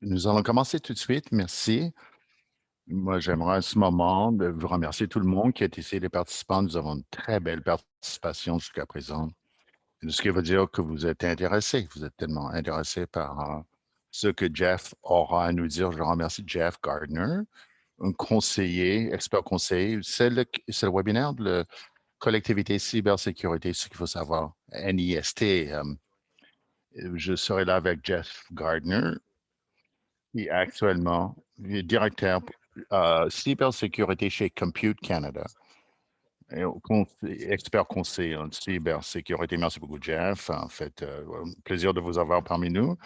Nous allons commencer tout de suite. Merci. Moi, j'aimerais à ce moment de vous remercier tout le monde qui est ici, les participants. Nous avons une très belle participation jusqu'à présent. Ce qui veut dire que vous êtes intéressés. Vous êtes tellement intéressés par ce que Jeff aura à nous dire. Je remercie Jeff Gardner, un conseiller, expert conseiller. C'est le webinaire de la collectivité cybersécurité, ce qu'il faut savoir, NIST. Je serai là avec Jeff Gardner, qui est actuellement directeur cybersécurité chez Compute Canada. Expert conseiller en cybersécurité. Merci beaucoup, Jeff. En fait, plaisir de vous avoir parmi nous.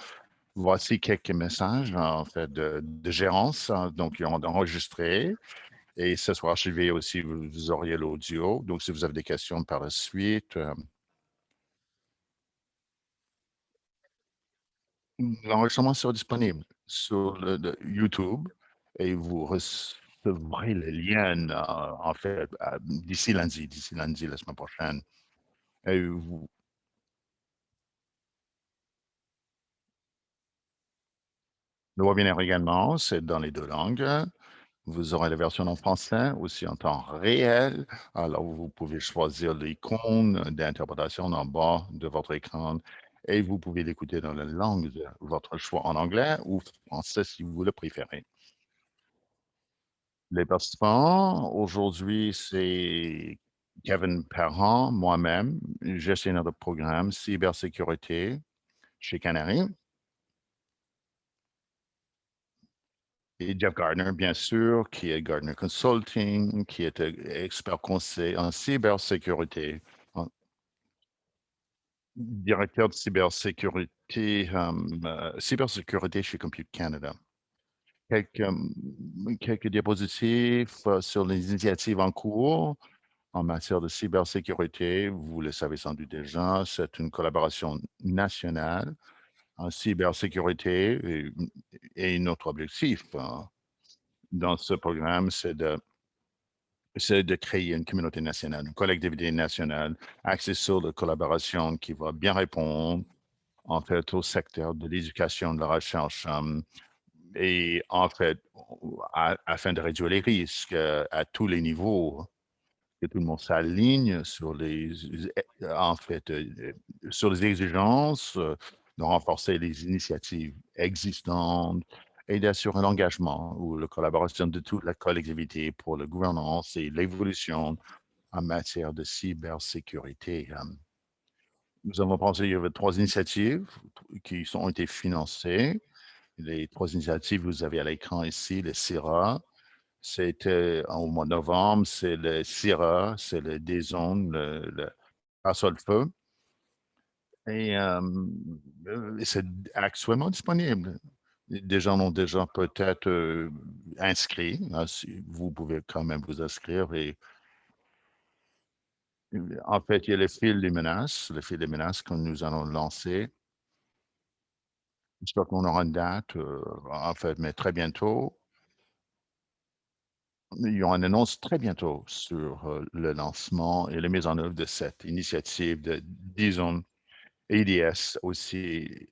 Voici quelques messages, en fait, de gérance. Donc, ils ont enregistré. Et ce soir, je vais aussi, vous auriez l'audio. Donc, si vous avez des questions par la suite, l'enregistrement sera disponible sur le YouTube et vous recevrez le lien, en fait, d'ici lundi, la semaine prochaine. Et le webinaire également, c'est dans les deux langues. Vous aurez la version en français, aussi en temps réel. Alors, vous pouvez choisir l'icône d'interprétation en bas de votre écran et vous pouvez l'écouter dans la langue de votre choix, en anglais ou français si vous le préférez. Les participants, aujourd'hui, c'est Kevin Parent, moi-même, gestionnaire de programme cybersécurité chez Canary. Et Jeff Gardner, bien sûr, qui est Gardner Consulting, qui est expert conseil en cybersécurité, directeur de cybersécurité chez Compute Canada. Quelques diapositives sur les initiatives en cours en matière de cybersécurité. Vous le savez sans doute déjà, c'est une collaboration nationale en cybersécurité et notre objectif dans ce programme, c'est de créer une communauté nationale, une collectivité nationale axée sur la collaboration qui va bien répondre en fait au secteur de l'éducation, de la recherche et en fait afin de réduire les risques à tous les niveaux, que tout le monde s'aligne sur en fait, sur les exigences, de renforcer les initiatives existantes et d'assurer l'engagement ou la collaboration de toute la collectivité pour la gouvernance et l'évolution en matière de cybersécurité. Nous avons pensé, il y avait 3 initiatives qui ont été financées. Les 3 initiatives, vous avez à l'écran ici, le CIRA, c'était au mois de novembre, c'est le CIRA, c'est le DZone, le parasol feu. Et c'est actuellement disponible. Des gens ont déjà peut-être inscrit. Vous pouvez quand même vous inscrire. Et en fait, il y a le fil des menaces que nous allons lancer. J'espère qu'on aura une date, en fait, mais très bientôt. Il y aura une annonce très bientôt sur le lancement et la mise en œuvre de cette initiative de, disons, ADS, aussi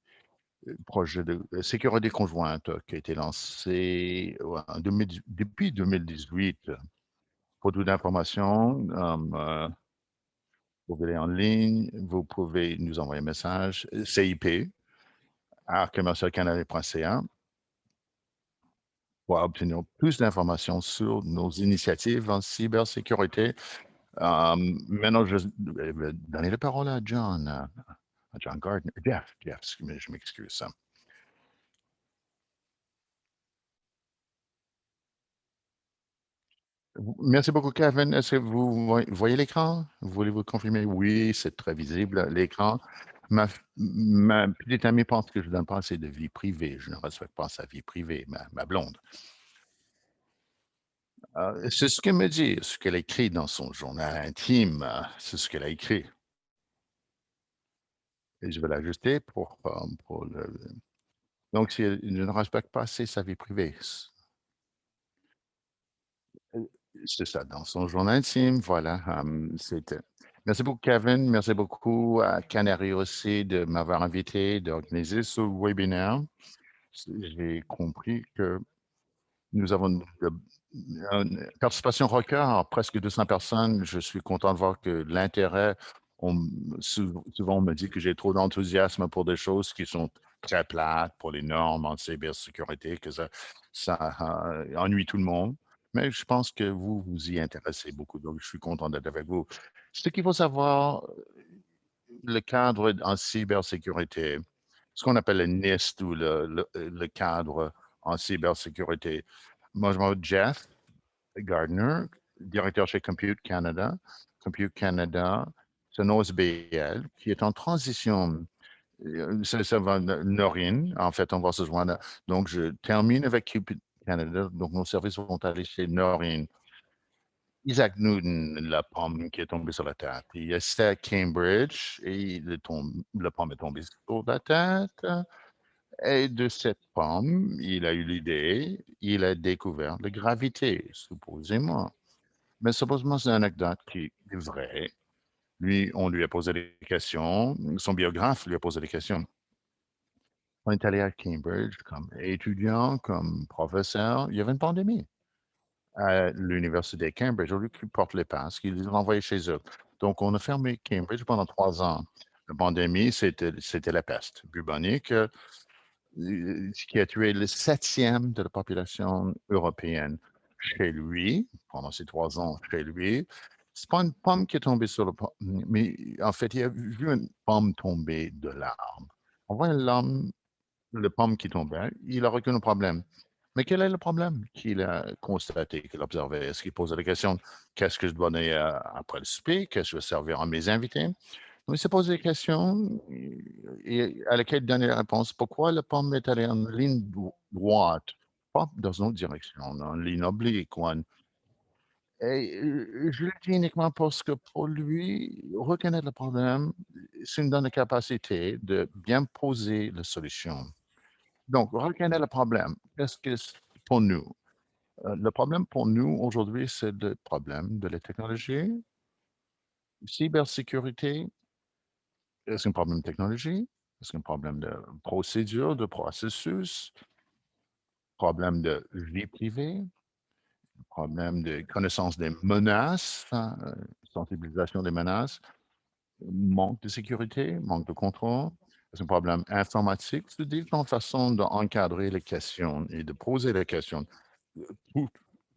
projet de sécurité conjointe qui a été lancé depuis 2018. Pour toute information, vous pouvez aller en ligne, vous pouvez nous envoyer un message, CIP, à commercialcanada.ca pour obtenir plus d'informations sur nos initiatives en cybersécurité. Maintenant, je vais donner la parole à John Gardner. Jeff, je m'excuse. Merci beaucoup, Kevin. Est-ce que vous voyez l'écran? Voulez-vous confirmer? Oui, c'est très visible, l'écran. Ma petite amie pense que je ne donne pas assez de vie privée. Je ne respecte pas sa vie privée, ma blonde. C'est ce qu'elle me dit, ce qu'elle écrit dans son journal intime. C'est ce qu'elle a écrit. Et je vais l'ajuster pour le. Donc, si elle ne respecte pas assez sa vie privée, c'est ça, dans son journal intime, voilà. C'était. Merci beaucoup, Kevin. Merci beaucoup à Canary aussi de m'avoir invité, d'organiser ce webinaire. J'ai compris que nous avons une participation record, presque 200 personnes. Je suis content de voir que l'intérêt, souvent on me dit que j'ai trop d'enthousiasme pour des choses qui sont très plates, pour les normes en cybersécurité, que ça ennuie tout le monde. Mais je pense que vous vous y intéressez beaucoup, donc je suis content d'être avec vous. Ce qu'il faut savoir, le cadre en cybersécurité, ce qu'on appelle le NIST ou le cadre en cybersécurité. Moi, je m'appelle Jeff Gardner, directeur chez Compute Canada. Compute Canada, c'est un OSBL qui est en transition. Ça va, Norine, en fait, on va se joindre. Donc, je termine avec Compute Canada. Donc, nos services vont aller chez Norine. Isaac Newton, la pomme qui est tombée sur la tête. Il était à Cambridge et la pomme est tombée sur la tête. Et de cette pomme, il a eu l'idée, il a découvert la gravité, supposément. Mais supposément, c'est une anecdote qui est vraie. Lui, on lui a posé des questions. Son biographe lui a posé des questions. On est allé à Cambridge comme étudiant, comme professeur. Il y avait une pandémie à l'université de Cambridge. Au lieu qu'ils portent les passes, ils les ont envoyés chez eux. Donc, on a fermé Cambridge pendant 3 ans. La pandémie, c'était la peste bubonique qui a tué le septième de la population européenne chez lui, pendant ces 3 ans chez lui. C'est pas une pomme qui est tombée sur le pomme, mais en fait, il a vu une pomme tomber de l'arbre. On voit l'homme, le pomme qui tombait, il a aucun problème. Mais quel est le problème qu'il a constaté, qu'il observait? Est-ce qu'il posait la question, qu'est-ce que je dois donner après le souper? Qu'est-ce que je vais servir à mes invités? Donc, il s'est posé des questions et à laquelle il donnait la réponse. Pourquoi la pomme est allée en ligne droite, pas dans une autre direction, en ligne oblique? Et je le dis uniquement parce que pour lui, reconnaître le problème, ça nous donne la capacité de bien poser la solution. Donc, reconnaître le problème, qu'est-ce que c'est pour nous? Le problème pour nous aujourd'hui, c'est le problème de la technologie, cybersécurité. Est-ce un problème de technologie? Est-ce un problème de procédure, de processus? Problème de vie privée? Problème de connaissance des menaces, hein, sensibilisation des menaces? Manque de sécurité? Manque de contrôle? Est-ce un problème informatique? C'est différentes façons d'encadrer les questions et de poser les questions pour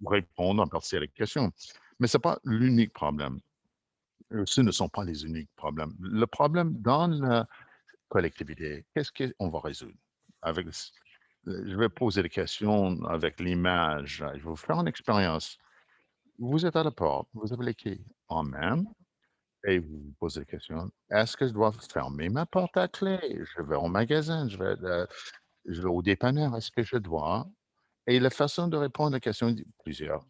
répondre en partie à les questions. Mais ce n'est pas l'unique problème. Ce ne sont pas les uniques problèmes. Le problème dans la collectivité, qu'est-ce qu'on va résoudre? Avec, je vais poser des questions avec l'image. Je vais vous faire une expérience. Vous êtes à la porte, vous avez les clés en main et vous vous posez la question, est-ce que je dois fermer ma porte à clé? Je vais au magasin, je vais au dépanneur, est-ce que je dois? Et la façon de répondre à la question, plusieurs.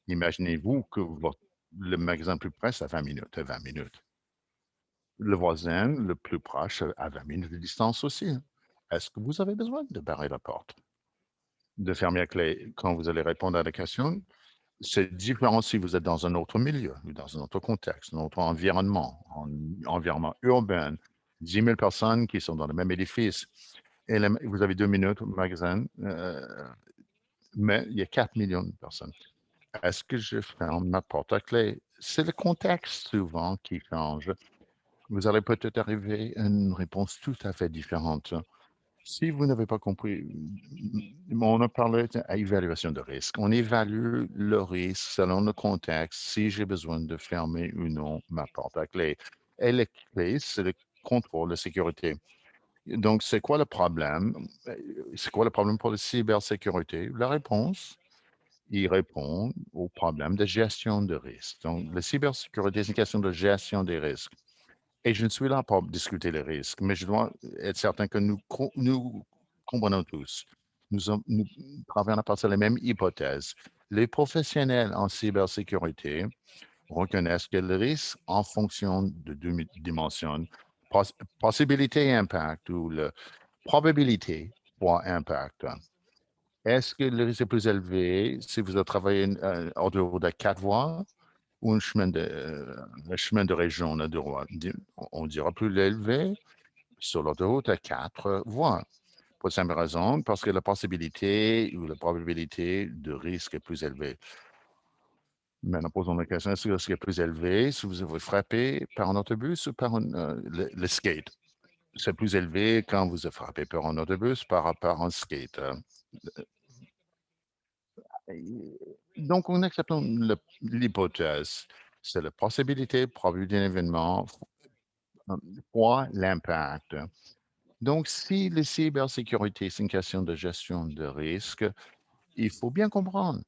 Imaginez-vous que le magasin plus près, c'est à 20 minutes, à 20 minutes. Le voisin le plus proche à 20 minutes de distance aussi, hein. Est-ce que vous avez besoin de barrer la porte, de fermer la clé quand vous allez répondre à la question? C'est différent si vous êtes dans un autre milieu, ou dans un autre contexte, un autre environnement, un environnement urbain, 10 000 personnes qui sont dans le même édifice. Et vous avez 2 minutes au magasin, mais il y a 4 millions de personnes. Est-ce que je ferme ma porte à clé? C'est le contexte souvent qui change. Vous allez peut-être arriver à une réponse tout à fait différente. Si vous n'avez pas compris, on a parlé d'évaluation de risque. On évalue le risque selon le contexte, si j'ai besoin de fermer ou non ma porte à clé. Et la clé, c'est le contrôle de sécurité. Donc, c'est quoi le problème? C'est quoi le problème pour la cybersécurité? La réponse, il répond au problème de gestion de risque. Donc, la cybersécurité, c'est une question de gestion des risques. Et je ne suis là pour discuter les risques, mais je dois être certain que nous comprenons tous. Nous travaillons à partir des mêmes hypothèses. Les professionnels en cybersécurité reconnaissent que le risque, en fonction de deux dimensions, possibilité et impact, ou la probabilité fois impact. Est-ce que le risque est plus élevé si vous avez travaillé en dehors de 4 voies ou un chemin de région, là, on dira plus élevé sur l'autoroute à 4 voies. pour simple raison, parce que la possibilité ou la probabilité de risque est plus élevée. Maintenant, posons la question, est-ce que le risque est plus élevé si vous avez frappé par un autobus ou par le skate? C'est plus élevé quand vous êtes frappé par un autobus par rapport à un skate. Et donc, en acceptant l'hypothèse, c'est la possibilité, probabilité d'un événement euh, fois l'impact. Donc, si la cybersécurité, c'est une question de gestion de risque, il faut bien comprendre.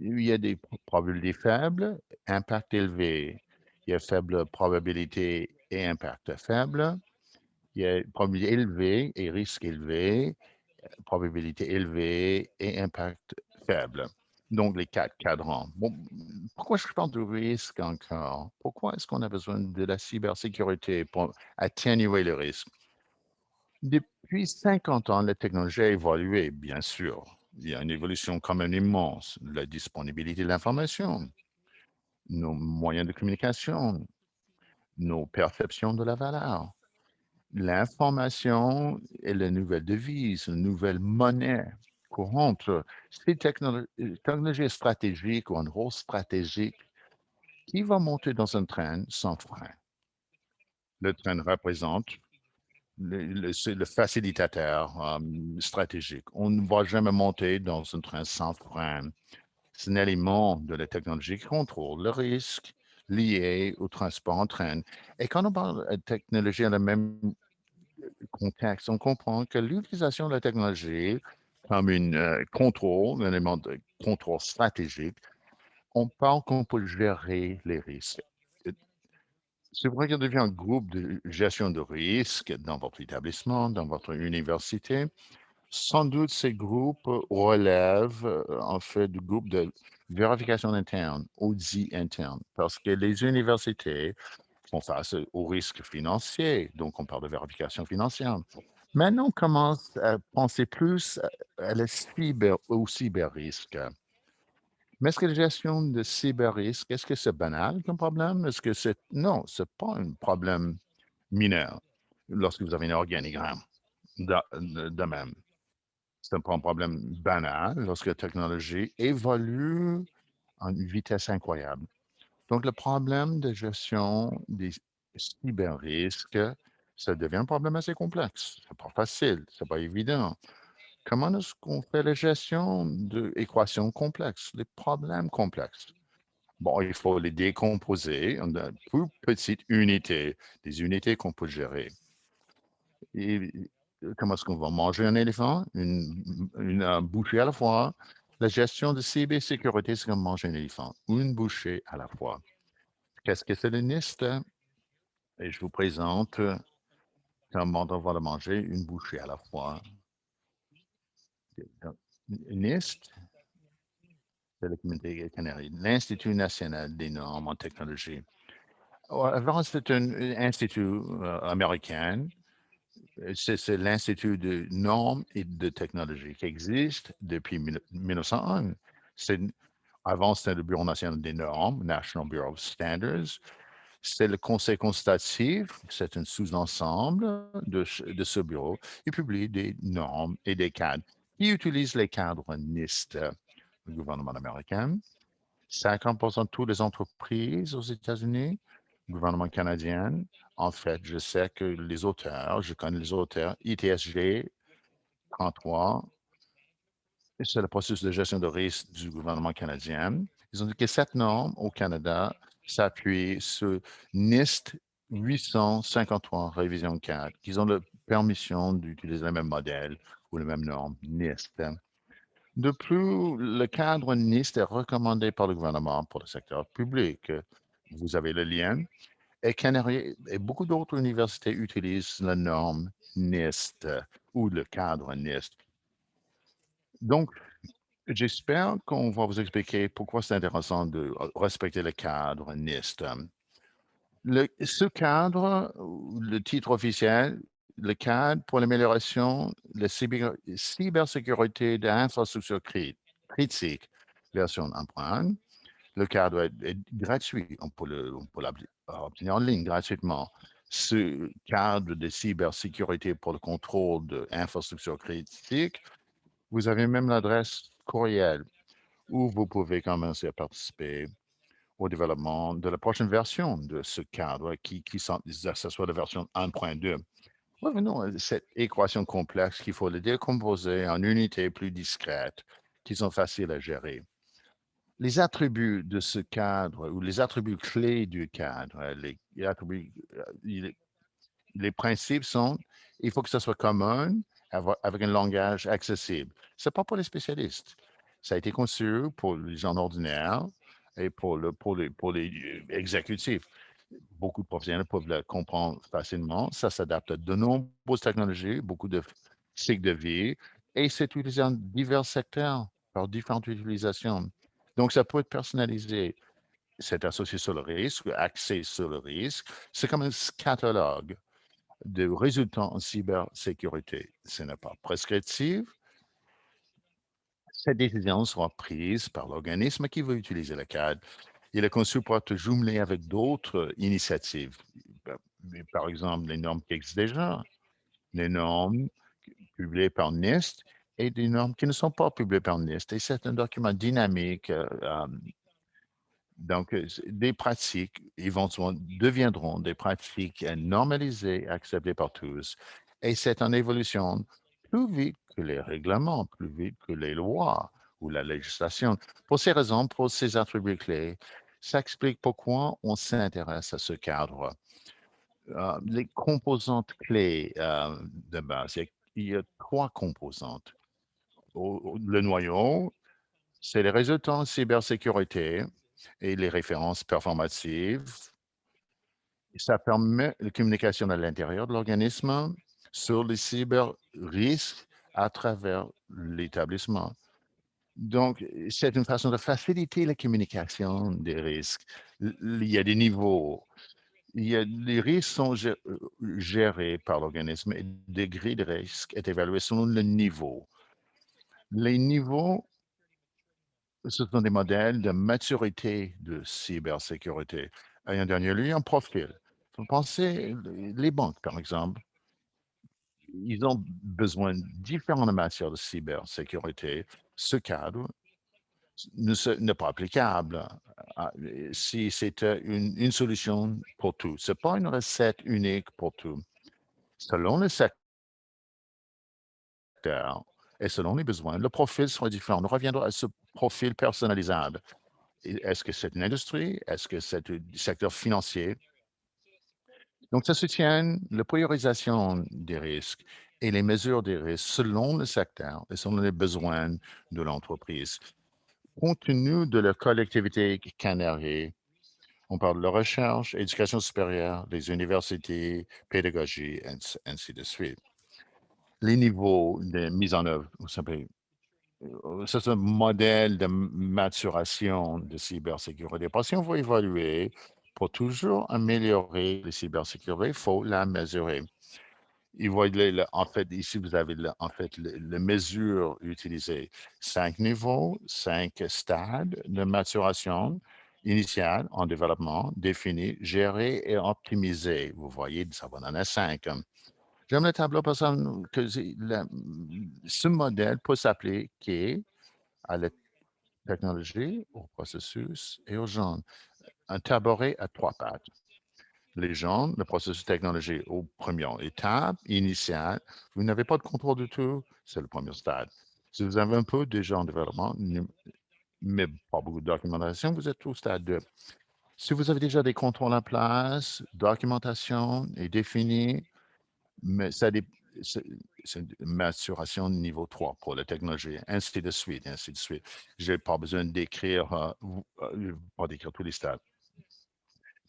Il y a des probabilités faibles, impact élevé. Il y a faible probabilité et impact faible. Il y a probabilité élevée et risque élevé, probabilité élevée et impact faible. Donc, les 4 cadrans. Bon, pourquoi je parle de risque encore? Pourquoi est-ce qu'on a besoin de la cybersécurité pour atténuer le risque? Depuis 50 ans, la technologie a évolué, bien sûr. Il y a une évolution quand même immense. La disponibilité de l'information, nos moyens de communication, nos perceptions de la valeur. L'information est la nouvelle devise, une nouvelle monnaie courante. Ces technologies stratégiques ou un rôle stratégique qui va monter dans un train sans frein. Le train représente c'est le facilitateur stratégique. On ne va jamais monter dans un train sans frein. C'est un élément de la technologie qui contrôle le risque lié au transport en train. Et quand on parle de technologie dans le même contexte, on comprend que l'utilisation de la technologie comme un contrôle, un élément de contrôle stratégique, on parle qu'on peut gérer les risques. C'est vrai qu'il devient un groupe de gestion de risque dans votre établissement, dans votre université. Sans doute, ces groupes relèvent en fait du groupe de vérification interne, audit interne, parce que les universités font face aux risques financiers. Donc, on parle de vérification financière. Maintenant, on commence à penser plus à au cyber-risque. Mais est-ce que la gestion de cyber-risque, est-ce que c'est banal comme problème? Est-ce que c'est... Non, ce n'est pas un problème mineur lorsque vous avez un organigramme de même. C'est pas un problème banal lorsque la technologie évolue à une vitesse incroyable. Donc, le problème de gestion des cyber-risques, ça devient un problème assez complexe. C'est pas facile, c'est pas évident. Comment est-ce qu'on fait la gestion d'équations complexes, des problèmes complexes? Bon, il faut les décomposer en de plus petites unités, des unités qu'on peut gérer. Et comment est-ce qu'on va manger un éléphant? Une bouchée à la fois. La gestion de cybersécurité, c'est comme manger un éléphant, une bouchée à la fois. Qu'est-ce que c'est le NIST? Et je vous présente comment on va le manger une bouchée à la fois. Donc, NIST, c'est la communauté canadienne, l'Institut national des normes en technologie. Avant, c'est un institut américain. C'est l'Institut de normes et de technologie qui existe depuis 1901. C'est, avant, c'était le Bureau national des normes, National Bureau of Standards. C'est le Conseil consultatif, c'est un sous-ensemble de ce bureau. Il publie des normes et des cadres. Il utilise les cadres NIST du gouvernement américain. 50% de toutes les entreprises aux États-Unis, le gouvernement canadien. En fait, je sais que les auteurs, je connais les auteurs, ITSG 33, c'est le processus de gestion de risque du gouvernement canadien. Ils ont dit que cette norme au Canada s'appuie sur NIST 853 révision 4, qu'ils ont la permission d'utiliser le même modèle ou le même norme NIST. De plus, le cadre NIST est recommandé par le gouvernement pour le secteur public. Vous avez le lien. Et Canary et beaucoup d'autres universités utilisent la norme NIST ou le cadre NIST. Donc, j'espère qu'on va vous expliquer pourquoi c'est intéressant de respecter le cadre NIST. Ce cadre, le titre officiel, le cadre pour l'amélioration de la cybersécurité d'infrastructures critiques, version 1.1. Le cadre est gratuit. On peut l'obtenir en ligne gratuitement. ce cadre de cybersécurité pour le contrôle d'infrastructures critiques, vous avez même l'adresse courriel où vous pouvez commencer à participer au développement de la prochaine version de ce cadre ça soit la version 1.2. Revenons à cette équation complexe qu'il faut le décomposer en unités plus discrètes qui sont faciles à gérer. Les attributs de ce cadre ou les attributs clés du cadre, les principes sont, il faut que ce soit commun avec un langage accessible. Ce n'est pas pour les spécialistes. Ça a été conçu pour les gens ordinaires et pour les exécutifs. Beaucoup de professionnels peuvent le comprendre facilement. Ça s'adapte à de nombreuses technologies, beaucoup de cycles de vie, et c'est utilisé dans divers secteurs par différentes utilisations. Donc, ça peut être personnalisé. C'est associé sur le risque, axé sur le risque. C'est comme un catalogue de résultats en cybersécurité. Ce n'est pas prescriptif. Cette décision sera prise par l'organisme qui veut utiliser le cadre. Il est conçu pour être jumelé avec d'autres initiatives. Par exemple, les normes qui existent déjà, les normes publiées par NIST et des normes qui ne sont pas publiées par NIST. Et c'est un document dynamique. Donc, des pratiques éventuellement deviendront des pratiques normalisées, acceptées par tous. Et c'est en évolution plus vite que les règlements, plus vite que les lois ou la législation. Pour ces raisons, pour ces attributs clés, ça explique pourquoi on s'intéresse à ce cadre. Les composantes clés de base, il y a trois composantes. Le noyau, c'est les résultats en cybersécurité et les références performatives. Ça permet la communication à l'intérieur de l'organisme sur les cyber-risques à travers l'établissement. Donc, c'est une façon de faciliter la communication des risques. Il y a des niveaux. Les risques sont gérés par l'organisme et le degré de risque est évalué selon le niveau. Les niveaux, ce sont des modèles de maturité de cybersécurité. Et en dernier lieu, un profil. Vous pensez, les banques, par exemple, ils ont besoin de différentes matières de cybersécurité. Ce cadre n'est pas applicable si c'était une solution pour tout. Ce n'est pas une recette unique pour tout. Selon le secteur et selon les besoins, le profil sera différent. Nous reviendrons à ce profil personnalisable. Est-ce que c'est une industrie? Est-ce que c'est un secteur financier? Donc, ça soutient la priorisation des risques et les mesures des risques selon le secteur et selon les besoins de l'entreprise. Compte tenu de la collectivité canariée, on parle de la recherche, éducation supérieure, les universités, pédagogie, ainsi de suite. Les niveaux de mise en œuvre, vous savez, c'est un modèle de maturation de cybersécurité. Parce qu'on va évaluer pour toujours améliorer la cybersécurité, il faut la mesurer. En fait, ici, vous avez en fait les mesures utilisées. 5 niveaux, 5 stades de maturation initiale en développement, définis, gérés et optimisés. Vous voyez, ça va en a 5. J'aime le tableau parce que ce modèle peut s'appliquer à la technologie, au processus et aux gens. Un tabouret à 3 pattes. Les gens, le processus technologique aux première étape initiale, vous n'avez pas de contrôle du tout, c'est le premier stade. Si vous avez un peu déjà en développement, mais pas beaucoup de documentation, vous êtes au stade 2. Si vous avez déjà des contrôles en place, documentation est définie, mais c'est une maturation de niveau 3 pour la technologie, ainsi de suite, ainsi de suite. Je n'ai pas besoin d'écrire, pas d'écrire tous les stades.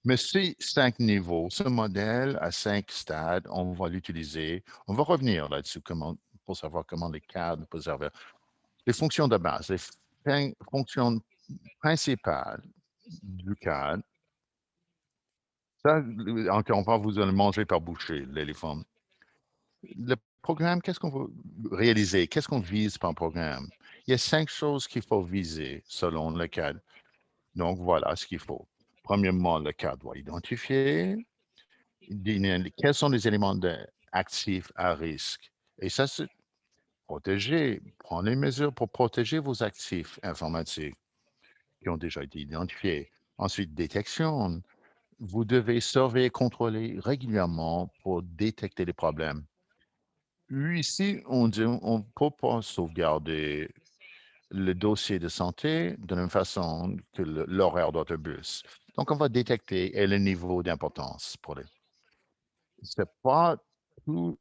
Mais ces 5 niveaux, ce modèle à 5 stades, on va l'utiliser. On va revenir là-dessus pour savoir comment les cadres peuvent servir. Les fonctions de base, les fonctions principales du cadre, ça, encore une fois, vous allez manger par bouchée, l'éléphant. Le programme, qu'est-ce qu'on veut réaliser? Qu'est-ce qu'on vise par programme? Il y a 5 choses qu'il faut viser selon le cadre. Donc, voilà ce qu'il faut. Premièrement, le cadre doit identifier quels sont les éléments actifs à risque. Et ça, c'est protéger, prendre les mesures pour protéger vos actifs informatiques qui ont déjà été identifiés. Ensuite, détection. Vous devez surveiller et contrôler régulièrement pour détecter les problèmes. Ici, on dit on ne peut pas sauvegarder le dossier de santé de la même façon que l'horaire d'autobus. Donc, on va détecter et le niveau d'importance pour les. C'est pas tout,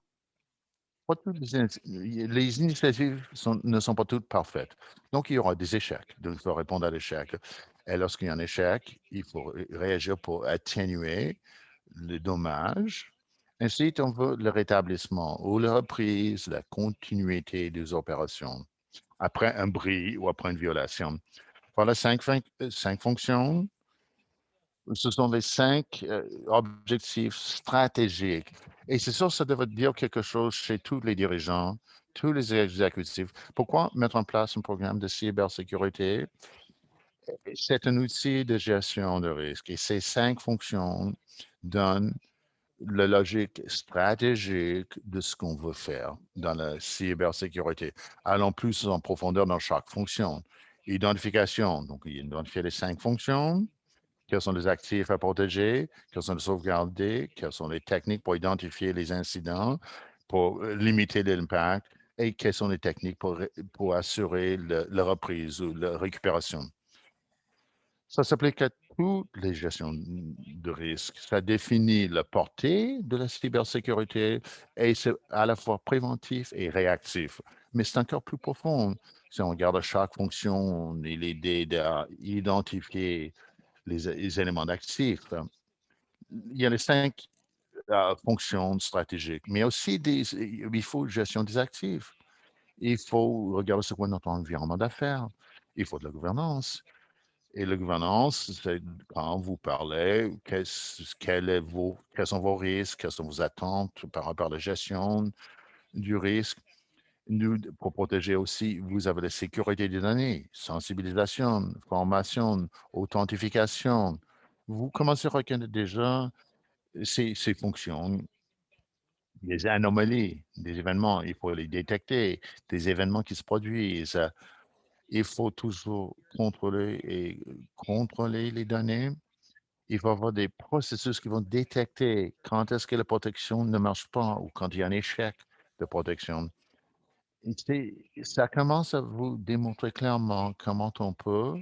pas toutes les initiatives ne sont pas toutes parfaites. Donc, il y aura des échecs. Donc, il faut répondre à l'échec. Et lorsqu'il y a un échec, il faut réagir pour atténuer le dommage. Ensuite, on veut le rétablissement ou la reprise, la continuité des opérations après un bris ou après une violation. Voilà cinq fonctions. Ce sont les cinq objectifs stratégiques. Et c'est sûr, ça devrait dire quelque chose chez tous les dirigeants, tous les exécutifs. Pourquoi mettre en place un programme de cybersécurité? C'est un outil de gestion de risque et ces cinq fonctions donnent la logique stratégique de ce qu'on veut faire dans la cybersécurité. Allons plus en profondeur dans chaque fonction. Identification, donc identifier les cinq fonctions, quels sont les actifs à protéger, quels sont les sauvegardés, quelles sont les techniques pour identifier les incidents, pour limiter l'impact, et quelles sont les techniques pour assurer la reprise ou la récupération. Ça s'applique à toutes les gestions de risque. Ça définit la portée de la cybersécurité et c'est à la fois préventif et réactif. Mais c'est encore plus profond. Si on regarde chaque fonction, il est d'identifier les éléments d'actifs. Il y a les cinq fonctions stratégiques, mais aussi il faut gestion des actifs. Il faut regarder ce qu'est notre environnement d'affaires. Il faut de la gouvernance. Et la gouvernance, c'est quand vous parlez, quels sont vos risques, quelles sont vos attentes par rapport à la gestion du risque. Nous, pour protéger aussi, vous avez la sécurité des données, sensibilisation, formation, authentification. Vous commencez à reconnaître déjà ces fonctions, des anomalies, des événements, il faut les détecter, des événements qui se produisent. Il faut toujours contrôler les données. Il va y avoir des processus qui vont détecter quand est-ce que la protection ne marche pas ou quand il y a un échec de protection. Et ça commence à vous démontrer clairement comment on peut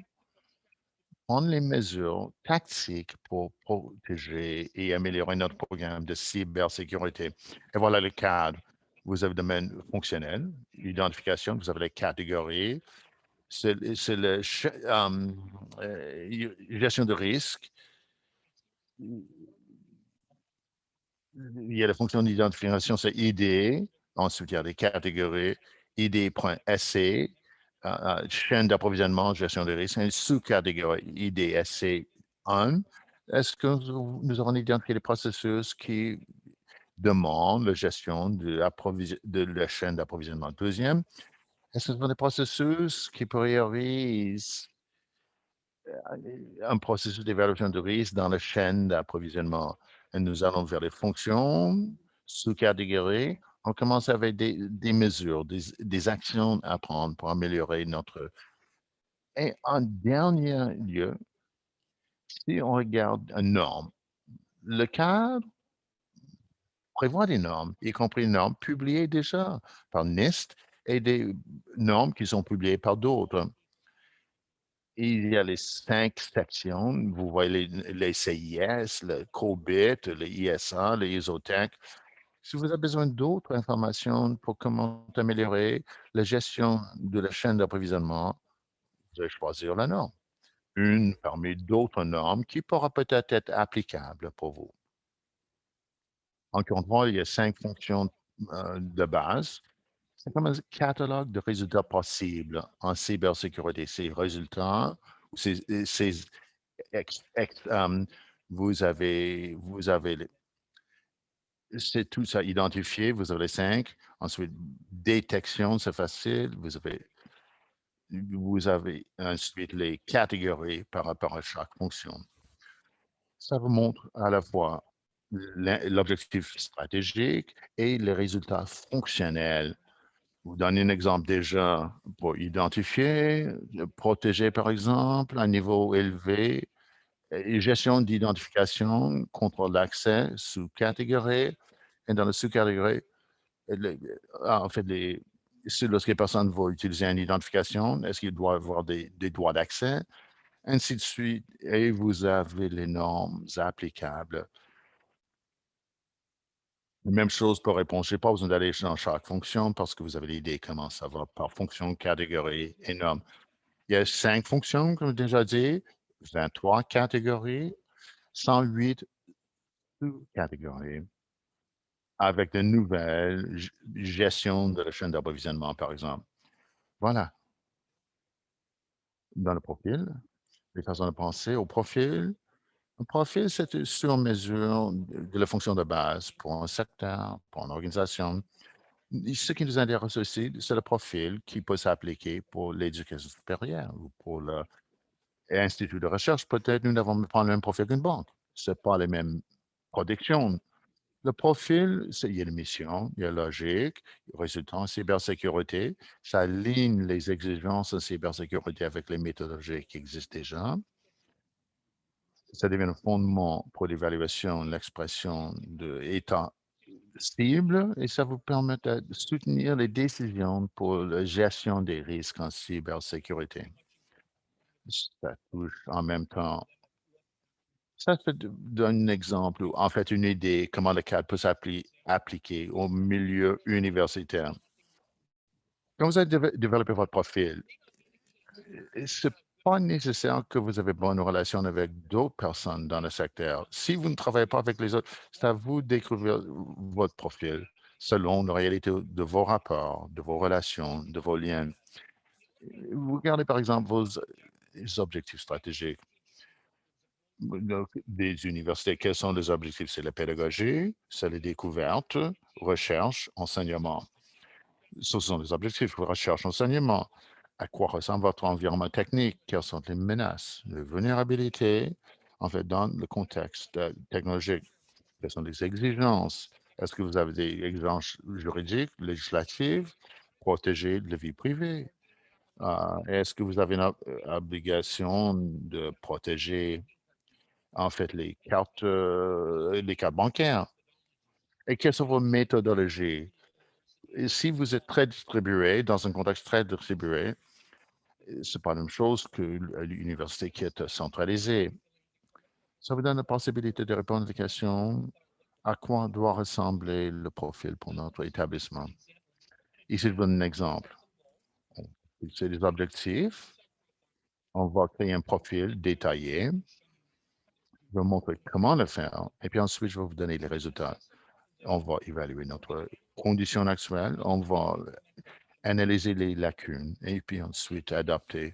prendre les mesures tactiques pour protéger et améliorer notre programme de cybersécurité. Et voilà le cadre. Vous avez le domaine fonctionnel, l'identification, vous avez les catégories, c'est la gestion de risque. Il y a la fonction d'identification, c'est ID. Ensuite, il y a les catégories, ID.SC, chaîne d'approvisionnement, gestion de risque, une sous-catégorie IDSC1. Est-ce que nous avons identifié les processus qui demandent la gestion de la chaîne d'approvisionnement? Deuxième, est-ce que ce sont des processus qui priorisent un processus d'évaluation de risque dans la chaîne d'approvisionnement? Et nous allons vers les fonctions sous-catégories. On commence avec des mesures, des actions à prendre pour améliorer notre. Et en dernier lieu, si on regarde une norme, le cadre prévoit des normes, y compris des normes publiées déjà par NIST et des normes qui sont publiées par d'autres. Il y a les 5 sections. Vous voyez les CIS, le COBIT, le ISA, le ISOTEC. Si vous avez besoin d'autres informations pour comment améliorer la gestion de la chaîne d'approvisionnement, vous allez choisir la norme. Une parmi d'autres normes qui pourra peut-être être applicable pour vous. Encore une fois, il y a 5 fonctions de base. C'est comme un catalogue de résultats possibles en cybersécurité. Ces résultats, ces vous avez c'est tout ça identifié, vous avez les 5. Ensuite, détection, c'est facile. Vous avez ensuite les catégories par rapport à chaque fonction. Ça vous montre à la fois l'objectif stratégique et les résultats fonctionnels. Vous donnez un exemple déjà pour identifier, protéger par exemple, un niveau élevé, et gestion d'identification, contrôle d'accès, sous-catégorie, et dans le sous-catégorie, en fait, lorsque les personnes vont utiliser une identification, est-ce qu'il doit avoir des droits d'accès, ainsi de suite, et vous avez les normes applicables. Même chose pour répondre. Je n'ai pas besoin d'aller dans chaque fonction parce que vous avez l'idée comment ça va par fonction, catégorie et norme. Il y a 5 fonctions, comme déjà dit, 23 catégories, 108 sous-catégories, avec de nouvelles gestion de la chaîne d'approvisionnement, par exemple. Voilà, dans le profil, les façons de penser au profil. Un profil, c'est sur mesure de la fonction de base pour un secteur, pour une organisation. Ce qui nous intéresse aussi, c'est le profil qui peut s'appliquer pour l'éducation supérieure ou pour l'institut de recherche. Peut-être nous n'avons pas le même profil qu'une banque. Ce pas les mêmes productions. Le profil, il y a une mission, il y a la logique, résultat en cybersécurité. Ça aligne les exigences en cybersécurité avec les méthodologies qui existent déjà. Ça devient un fondement pour l'évaluation, l'expression d'état cible et ça vous permet de soutenir les décisions pour la gestion des risques en cybersécurité. Ça touche en même temps. Ça te donne un exemple ou en fait une idée comment le cadre peut s'appliquer au milieu universitaire. Quand vous avez développé votre profil, c'est pas nécessaire que vous avez bonne relation avec d'autres personnes dans le secteur. Si vous ne travaillez pas avec les autres, c'est à vous de découvrir votre profil selon la réalité de vos rapports, de vos relations, de vos liens. Vous regardez par exemple vos objectifs stratégiques des universités. Quels sont les objectifs? C'est la pédagogie, c'est les découvertes, recherche, enseignement. Ce sont les objectifs, recherche, enseignement. À quoi ressemble votre environnement technique? Quelles sont les menaces, les vulnérabilités, en fait, dans le contexte technologique? Quelles sont les exigences? Est-ce que vous avez des exigences juridiques, législatives, protéger de la vie privée? Est-ce que vous avez une obligation de protéger, en fait, les cartes bancaires? Et quelles sont vos méthodologies? Et si vous êtes très distribué, dans un contexte très distribué, c'est pas la même chose que l'université qui est centralisée. Ça vous donne la possibilité de répondre à des questions. À quoi doit ressembler le profil pour notre établissement? Ici, je vous donne un exemple. C'est des objectifs. On va créer un profil détaillé. Je vais vous montrer comment le faire. Et puis ensuite, je vais vous donner les résultats. On va évaluer notre condition actuelle. On va analyser les lacunes et puis ensuite adapter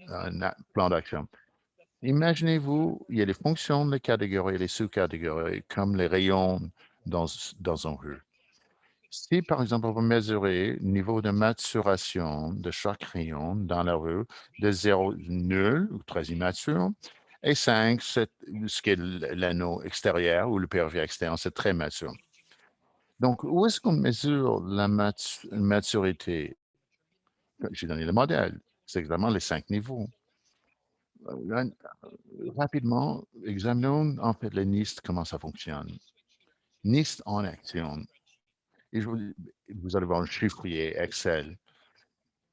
un plan d'action. Imaginez-vous, il y a des fonctions, les catégories et les sous-catégories, comme les rayons dans, dans une rue. Si, par exemple, on veut mesurer le niveau de maturation de chaque rayon dans la rue, de 0, nul ou très immature, et 5, ce qui est l'anneau extérieur ou le périphérique externe, c'est très mature. Donc, où est-ce qu'on mesure la maturité? J'ai donné le modèle. C'est exactement les 5 niveaux. Là, rapidement, examinons en fait le NIST, comment ça fonctionne. NIST en action. Et vous allez voir un chiffrier Excel.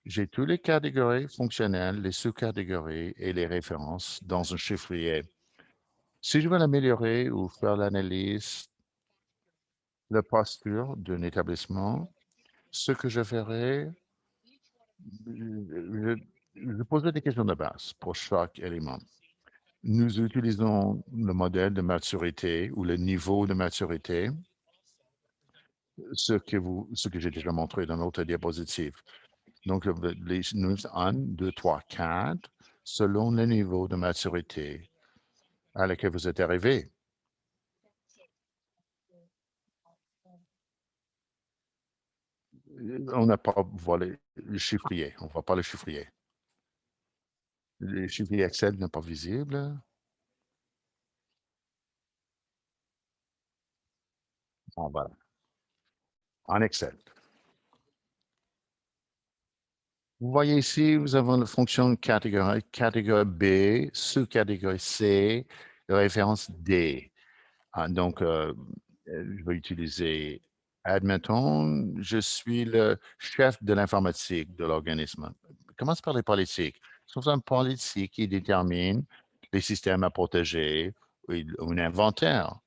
J'ai tous les catégories fonctionnelles, les sous-catégories et les références dans un chiffrier. Si je veux l'améliorer ou faire l'analyse, la posture d'un établissement, ce que je ferai, je poserai des questions de base pour chaque élément. Nous utilisons le modèle de maturité ou le niveau de maturité, ce que j'ai déjà montré dans notre diapositive. Donc, les 1, 2, 3, 4, selon le niveau de maturité à laquelle vous êtes arrivé. On n'a pas voilà, le chiffrier. On ne voit pas le chiffrier. Le chiffrier Excel n'est pas visible. Voilà, en Excel. Vous voyez ici, nous avons la fonction catégorie, catégorie B, sous-catégorie C, référence D. Donc, je vais utiliser, admettons, je suis le chef de l'informatique de l'organisme. Commence par les politiques. C'est un politique qui détermine les systèmes à protéger ou un inventaire.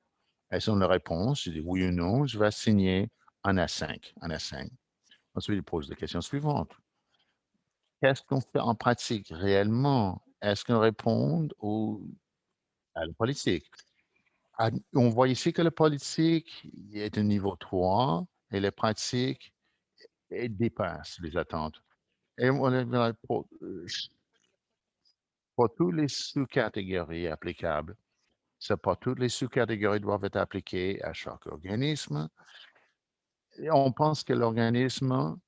Elles sont les réponses. Je dis oui ou non, je vais assigner un A5. Un A5. Ensuite, il pose la question suivante. Qu'est-ce qu'on fait en pratique réellement? Est-ce qu'on répond à la politique? On voit ici que le politique est un niveau 3 et les pratiques dépassent les attentes. Et pour toutes les sous-catégories applicables, c'est pas toutes les sous-catégories doivent être appliquées à chaque organisme. Et on pense que l'organisme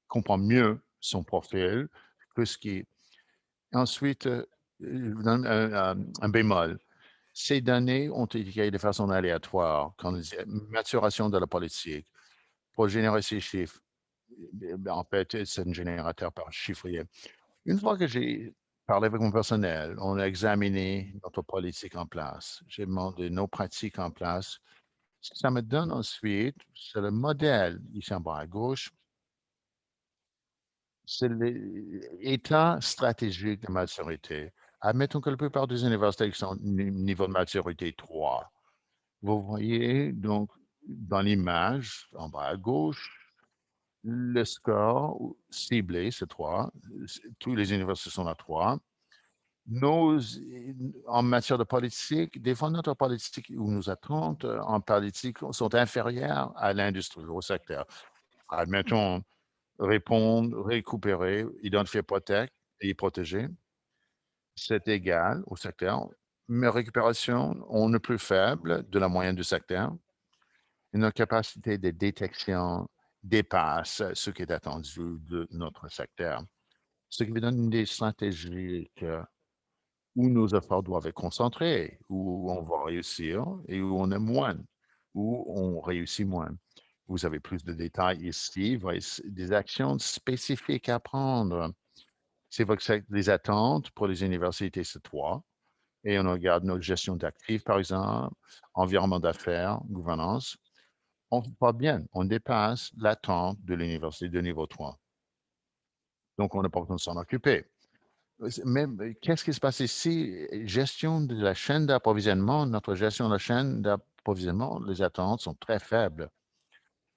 comprend mieux son profil que ce qui est. Ensuite, je vous donne un bémol. Ces données ont été créées de façon aléatoire quand on dit maturation de la politique. Pour générer ces chiffres, en fait, c'est un générateur par chiffrier. Une fois que j'ai parlé avec mon personnel, on a examiné notre politique en place. J'ai demandé nos pratiques en place. Ce que ça me donne ensuite, c'est le modèle ici en bas à gauche. C'est l'état stratégique de maturité. Admettons que la plupart des universités sont niveau de maturité 3. Vous voyez donc dans l'image en bas à gauche, le score ciblé, c'est 3. Tous les universités sont à 3. Nos, en matière de politique, des fois, notre politique ou nos attentes en politique sont inférieures à l'industrie, au secteur. Admettons, répondre, récupérer, identifier, protéger et protéger, c'est égal au secteur, mais récupération, on est plus faible de la moyenne du secteur. Et notre capacité de détection dépasse ce qui est attendu de notre secteur. Ce qui nous donne des stratégies où nos efforts doivent être concentrés, où on va réussir et où on est moins, où on réussit moins. Vous avez plus de détails ici, des actions spécifiques à prendre. C'est les attentes pour les universités, c'est 3. Et on regarde notre gestion d'actifs, par exemple, environnement d'affaires, gouvernance. On ne fait pas bien, on dépasse l'attente de l'université de niveau 3. Donc, on n'a pas besoin de s'en occuper. Mais qu'est-ce qui se passe ici? Gestion de la chaîne d'approvisionnement, notre gestion de la chaîne d'approvisionnement, les attentes sont très faibles.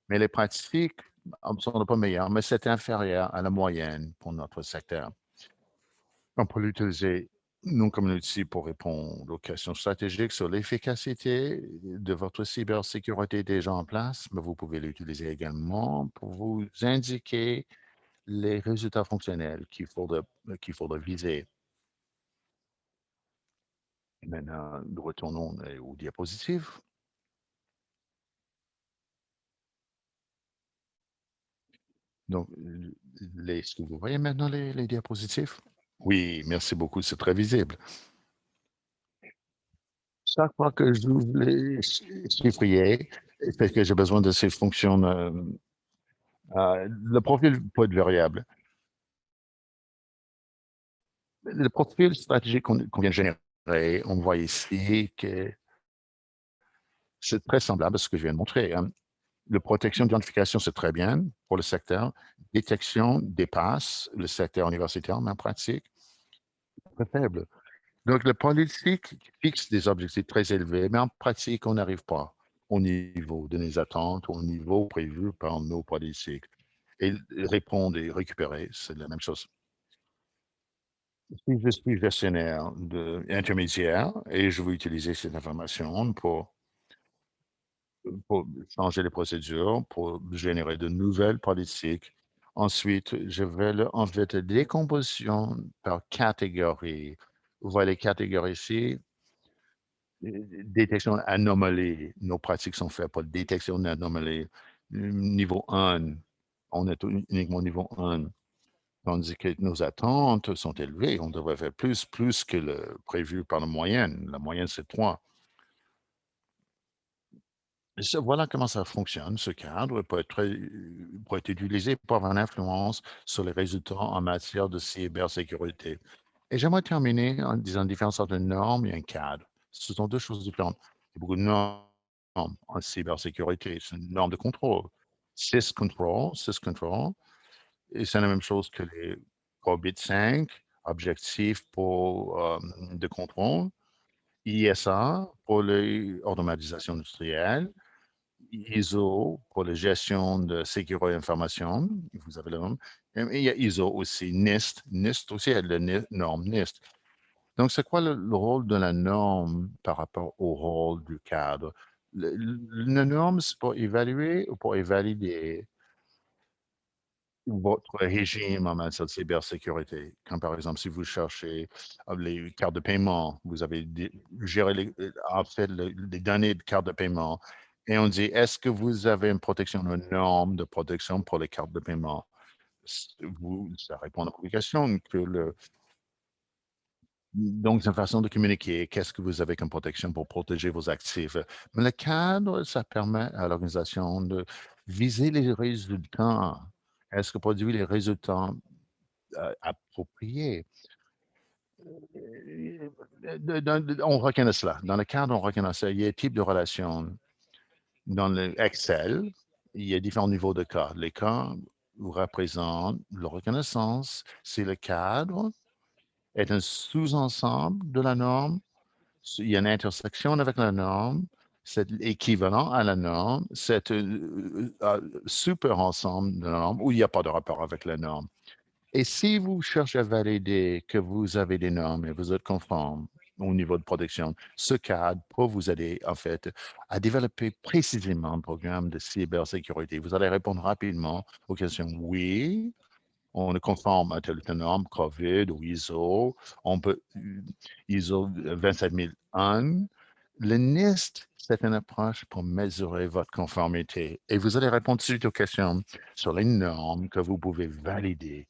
Mais les pratiques ne sont pas meilleures, mais c'est inférieur à la moyenne pour notre secteur. On peut l'utiliser, nous, comme outil pour répondre aux questions stratégiques sur l'efficacité de votre cybersécurité déjà en place, mais vous pouvez l'utiliser également pour vous indiquer les résultats fonctionnels qu'il faudra viser. Maintenant, nous retournons aux diapositives. Donc, est-ce que vous voyez maintenant les diapositives? Oui, merci beaucoup, c'est très visible. Chaque fois que j'ouvre les chiffriers, parce que j'ai besoin de ces fonctions, le profil peut être variable. Le profil stratégique qu'on vient de générer, on voit ici que c'est très semblable à ce que je viens de montrer. Hein. La protection d'identification, c'est très bien pour le secteur. Détection dépasse le secteur universitaire, mais en pratique, très faible. Donc, le politique fixe des objectifs très élevés, mais en pratique, on n'arrive pas au niveau de nos attentes, au niveau prévu par nos politiques. Et répondre et récupérer, c'est la même chose. Si je suis gestionnaire intermédiaire et je veux utiliser cette information pour changer les procédures, pour générer de nouvelles politiques. Ensuite, je vais en fait décomposition par catégorie. Vous voyez les catégories ici, détection d'anomalie. Nos pratiques sont faites pour détection d'anomalie. Niveau 1, on est uniquement niveau 1. Tandis que nos attentes sont élevées. On devrait faire plus que le prévu par la moyenne. La moyenne, c'est 3. Voilà comment ça fonctionne, ce cadre peut être utilisé pour avoir une influence sur les résultats en matière de cybersécurité. Et j'aimerais terminer en disant la différence entre une norme et un cadre. Ce sont 2 choses différentes. Il y a beaucoup de normes en cybersécurité. C'est une norme de contrôle. Syscontrol, et c'est la même chose que les Orbit 5, objectifs pour, de contrôle. ISA pour l'automatisation industrielle. ISO pour la gestion de sécurité information, vous avez le nom. Et il y a ISO aussi, NIST. NIST aussi a la norme NIST. Donc, c'est quoi le rôle de la norme par rapport au rôle du cadre? La norme, c'est pour évaluer ou pour valider votre régime en matière de cybersécurité. Comme par exemple, si vous cherchez les cartes de paiement, vous avez géré en fait les données de cartes de paiement et on dit, est-ce que vous avez une protection, une norme de protection pour les cartes de paiement? Ça répond à la publication que donc, c'est une façon de communiquer. Qu'est-ce que vous avez comme protection pour protéger vos actifs? Mais le cadre, ça permet à l'organisation de viser les résultats. Est-ce que produit les résultats appropriés? On reconnaît cela. Dans le cadre, on reconnaît ça. Il y a un type de relation. Dans le Excel, il y a différents niveaux de cas. Les cas représentent la reconnaissance. C'est le cadre est un sous-ensemble de la norme. Il y a une intersection avec la norme, c'est équivalent à la norme, c'est un super ensemble de la norme où il n'y a pas de rapport avec la norme. Et si vous cherchez à valider que vous avez des normes et vous êtes conforme au niveau de protection, ce cadre peut vous aider, en fait, à développer précisément un programme de cybersécurité. Vous allez répondre rapidement aux questions oui, on est conforme à telle ou telle norme, COVID ou ISO, on peut ISO 27001. Le NIST, c'est une approche pour mesurer votre conformité. Et vous allez répondre suite aux questions sur les normes que vous pouvez valider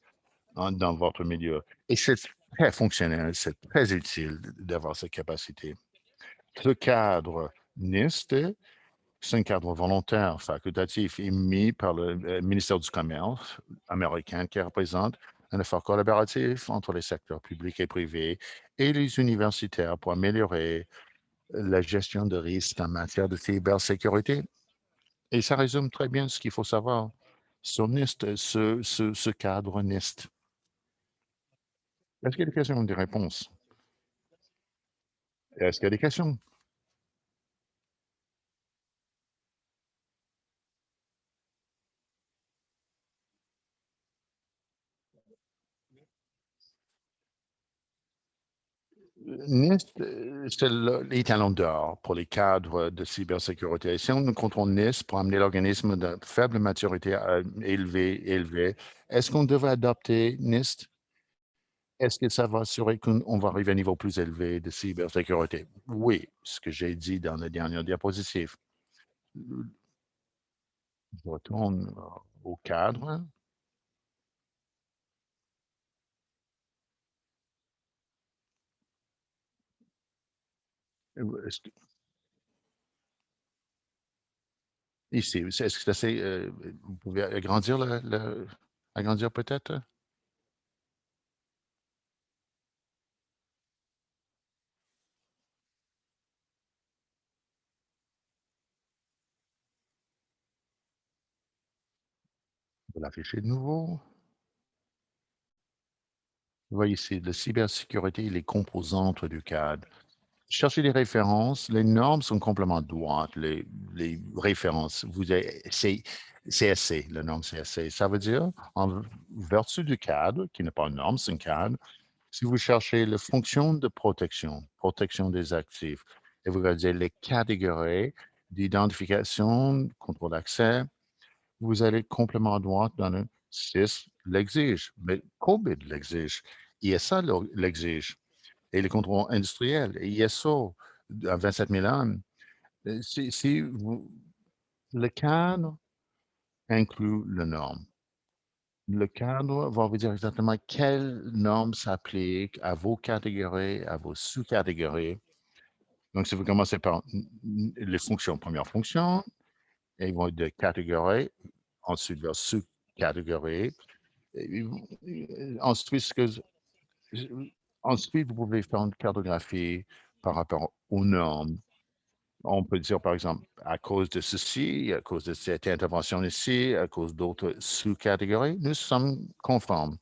dans votre milieu. Et c'est très fonctionnel, c'est très utile d'avoir cette capacité. Ce cadre NIST, c'est un cadre volontaire, facultatif, émis par le ministère du Commerce américain qui représente un effort collaboratif entre les secteurs publics et privés et les universitaires pour améliorer la gestion de risques en matière de cybersécurité. Et ça résume très bien ce qu'il faut savoir sur NIST, ce cadre NIST. Est-ce qu'il y a des questions ou des réponses? Est-ce qu'il y a des questions? NIST, c'est les talons d'or pour les cadres de cybersécurité. Si on contrôle NIST pour amener l'organisme de faible maturité à élevée, est-ce qu'on devrait adopter NIST? Est-ce que ça va assurer qu'on va arriver à un niveau plus élevé de cybersécurité? Oui, ce que j'ai dit dans la dernière diapositive. Je retourne au cadre. Est-ce que- Ici, est-ce que c'est assez, vous pouvez agrandir agrandir peut-être? Vous l'affichez de nouveau. Vous voyez ici, la cybersécurité et les composantes du cadre. Cherchez des références. Les normes sont complètement droites. Les références, c'est CSC, la norme CSC. Ça veut dire, en vertu du cadre, qui n'est pas une norme, c'est un cadre, si vous cherchez la fonction de protection, protection des actifs, et vous regardez les catégories d'identification, contrôle d'accès, vous allez complètement droit dans le 6 l'exige, mais COVID l'exige, ISA l'exige, et les contrôles industriels, et ISO à 27 000 ans. Le cadre inclut la norme. Le cadre va vous dire exactement quelles normes s'appliquent à vos catégories, à vos sous-catégories. Donc, si vous commencez par les fonctions, première fonction, et ils vont être de catégorie, ensuite vers sous-catégorie. Ensuite, ensuite, vous pouvez faire une cartographie par rapport aux normes. On peut dire, par exemple, à cause de ceci, à cause de cette intervention ici, à cause d'autres sous-catégories, nous sommes conformes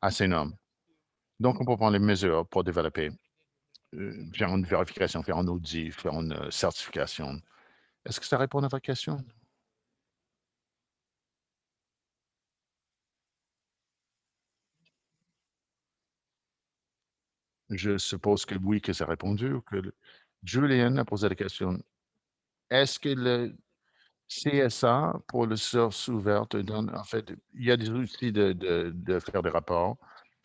à ces normes. Donc, on peut prendre les mesures pour développer, faire une vérification, faire un audit, faire une certification. Est-ce que ça répond à votre question? Je suppose que oui, que ça a répondu. Julien a posé la question. Est-ce que le CSA pour le source ouverte donne, en fait, il y a des outils de faire des rapports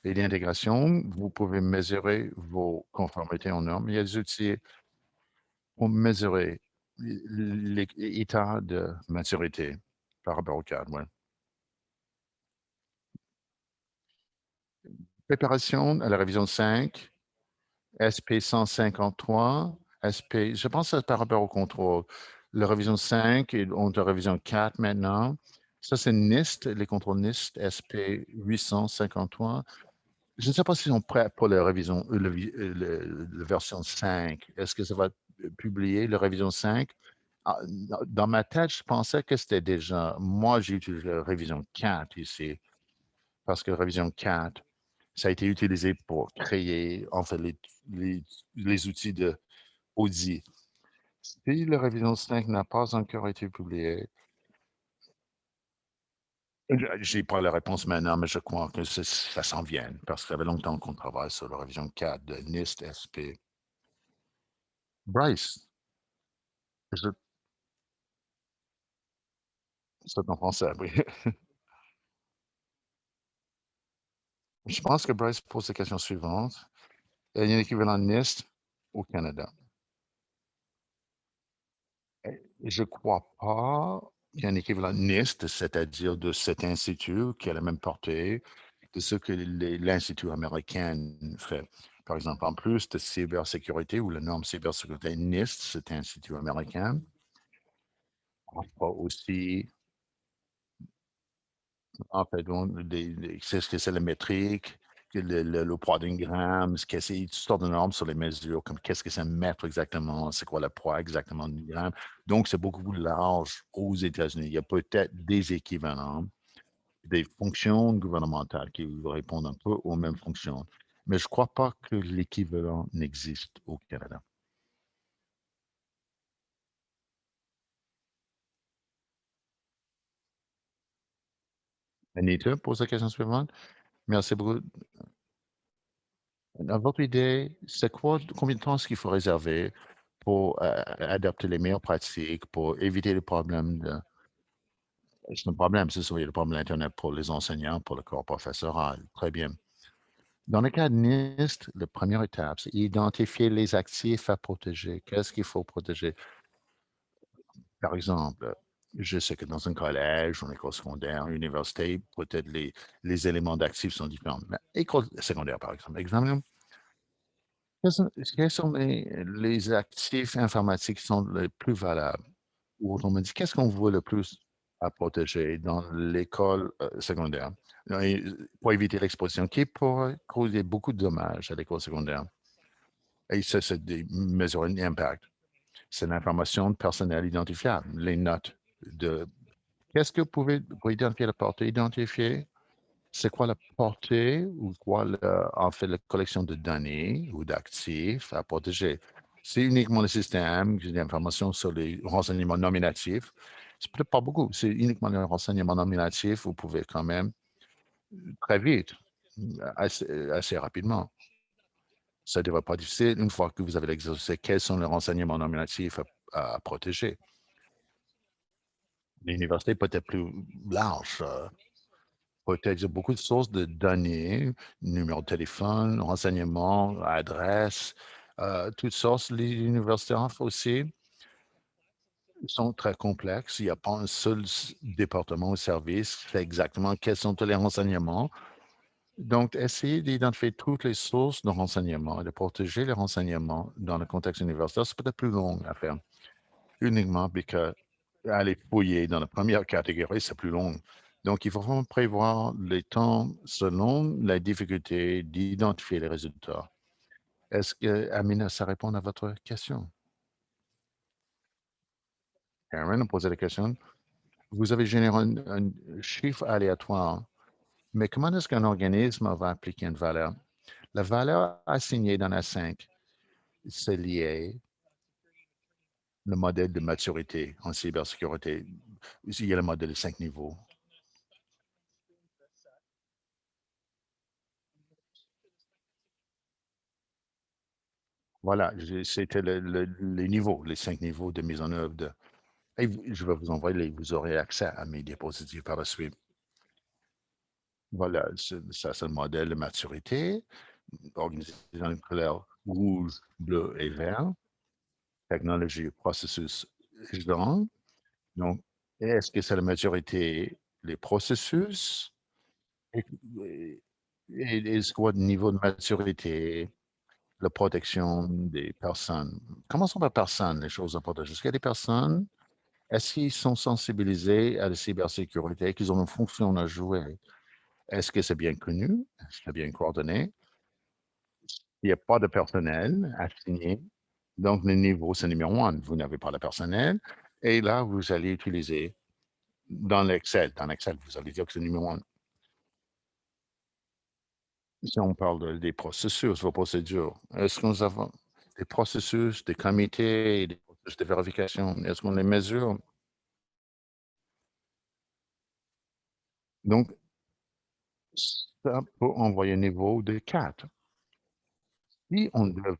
et d'intégration. Vous pouvez mesurer vos conformités aux normes. Il y a des outils pour mesurer l'état de maturité par rapport au cadre. Ouais. Préparation à la révision 5, SP 153, SP, je pense que c'est par rapport au contrôle. La révision 5 et on est en révision 4 maintenant. Ça, c'est NIST, les contrôles NIST, SP 853. Je ne sais pas s'ils sont prêts pour la révision, la version 5. Est-ce que ça va être publié, la révision 5? Ah, dans ma tête, je pensais que c'était déjà. Moi, j'ai utilisé la révision 4 ici, parce que la révision 4, ça a été utilisé pour créer, en fait, les, les outils de Audi. Si la révision 5 n'a pas encore été publiée, j'ai pas la réponse maintenant, mais je crois que ça s'en vient, parce que ça fait longtemps qu'on travaille sur la révision 4 de NIST SP. Bryce, je, c'est en français, oui. Je pense que Bryce pose la question suivante. Il y a un équivalent NIST au Canada. Je ne crois pas qu'il y a un équivalent NIST, c'est-à-dire de cet institut qui a la même portée de ce que l'Institut américain fait. Par exemple, en plus de cybersécurité ou la norme cybersécurité NIST, cet institut américain, on a aussi, en fait, c'est ce que c'est la métrique, que le poids d'une gramme, ce que c'est, toutes sortes de normes sur les mesures, comme qu'est-ce que c'est un mètre exactement, c'est quoi le poids exactement d'une gramme. Donc, c'est beaucoup plus large aux États-Unis. Il y a peut-être des équivalents, des fonctions gouvernementales qui répondent un peu aux mêmes fonctions. Mais je ne crois pas que l'équivalent n'existe au Canada. Anita pose la question suivante. Merci beaucoup. Dans votre idée, c'est quoi, combien de temps est-ce qu'il faut réserver pour adapter les meilleures pratiques, pour éviter les problèmes de... C'est un problème, c'est ça, il y a le problème d'Internet pour les enseignants, pour le corps professoral. Très bien. Dans le cas de NIST, la première étape, c'est identifier les actifs à protéger. Qu'est-ce qu'il faut protéger? Par exemple, je sais que dans un collège, une école secondaire, une université, peut-être les éléments d'actifs sont différents. Mais école secondaire, par exemple, quels sont les actifs informatiques qui sont les plus valables? Ou autrement dit, qu'est-ce qu'on voit le plus à protéger dans l'école secondaire? Et pour éviter l'exposition, qui pourrait causer beaucoup de dommages à l'école secondaire. Et ça, c'est des mesures d'impact. C'est l'information personnelle identifiable, les notes de qu'est-ce que vous pouvez pour identifier la portée? Identifier, c'est quoi la portée ou quoi, en fait, la collection de données ou d'actifs à protéger? C'est uniquement le système, j'ai des informations sur les renseignements nominatifs. C'est peut-être pas beaucoup, c'est uniquement les renseignements nominatifs. Vous pouvez quand même très vite, assez rapidement. Ça ne devrait pas être difficile une fois que vous avez l'exercice. Quels sont les renseignements nominatifs à protéger? L'université peut être plus large. Peut-être il y a beaucoup de sources de données, numéro de téléphone, renseignements, adresses, toutes sortes. Les universités aussi sont très complexes. Il n'y a pas un seul département ou service qui fait exactement quels sont tous les renseignements. Donc, essayez d'identifier toutes les sources de renseignements et de protéger les renseignements dans le contexte universitaire. C'est peut-être plus long à faire, uniquement parce que aller fouiller dans la première catégorie, c'est plus long. Donc, il faut vraiment prévoir les temps selon la difficulté d'identifier les résultats. Est-ce que, Amina, ça répond à votre question? Karen a posé la question. Vous avez généré un chiffre aléatoire, mais comment est-ce qu'un organisme va appliquer une valeur? La valeur assignée dans la 5, c'est lié le modèle de maturité en cybersécurité. Il y a le modèle de 5 niveaux. Voilà, c'était les niveaux, les 5 niveaux de mise en œuvre de. Et je vais vous envoyer, vous aurez accès à mes diapositives par la suite. Voilà, ça, c'est le modèle de maturité, organisé dans les couleurs rouge, bleu et vert, technologie, processus, genre. Donc, est-ce que c'est la maturité, les processus, et, et est-ce quoi niveau de maturité, la protection des personnes? Commençons par personnes, les choses importantes. Est-ce qu'il y a des personnes, est-ce qu'ils sont sensibilisés à la cybersécurité, qu'ils ont une fonction à jouer? Est-ce que c'est bien connu? Est-ce que c'est bien coordonné? Il n'y a pas de personnel assigné. Donc, le niveau, c'est numéro un. Vous n'avez pas de personnel. Et là, vous allez utiliser dans l'Excel. Dans l'Excel, vous allez dire que c'est numéro un. Si on parle des processus, vos procédures, est-ce que nous avons des processus, des comités, des processus de vérification? Est-ce qu'on les mesure? Donc, ça peut envoyer un niveau de 4. Si on devait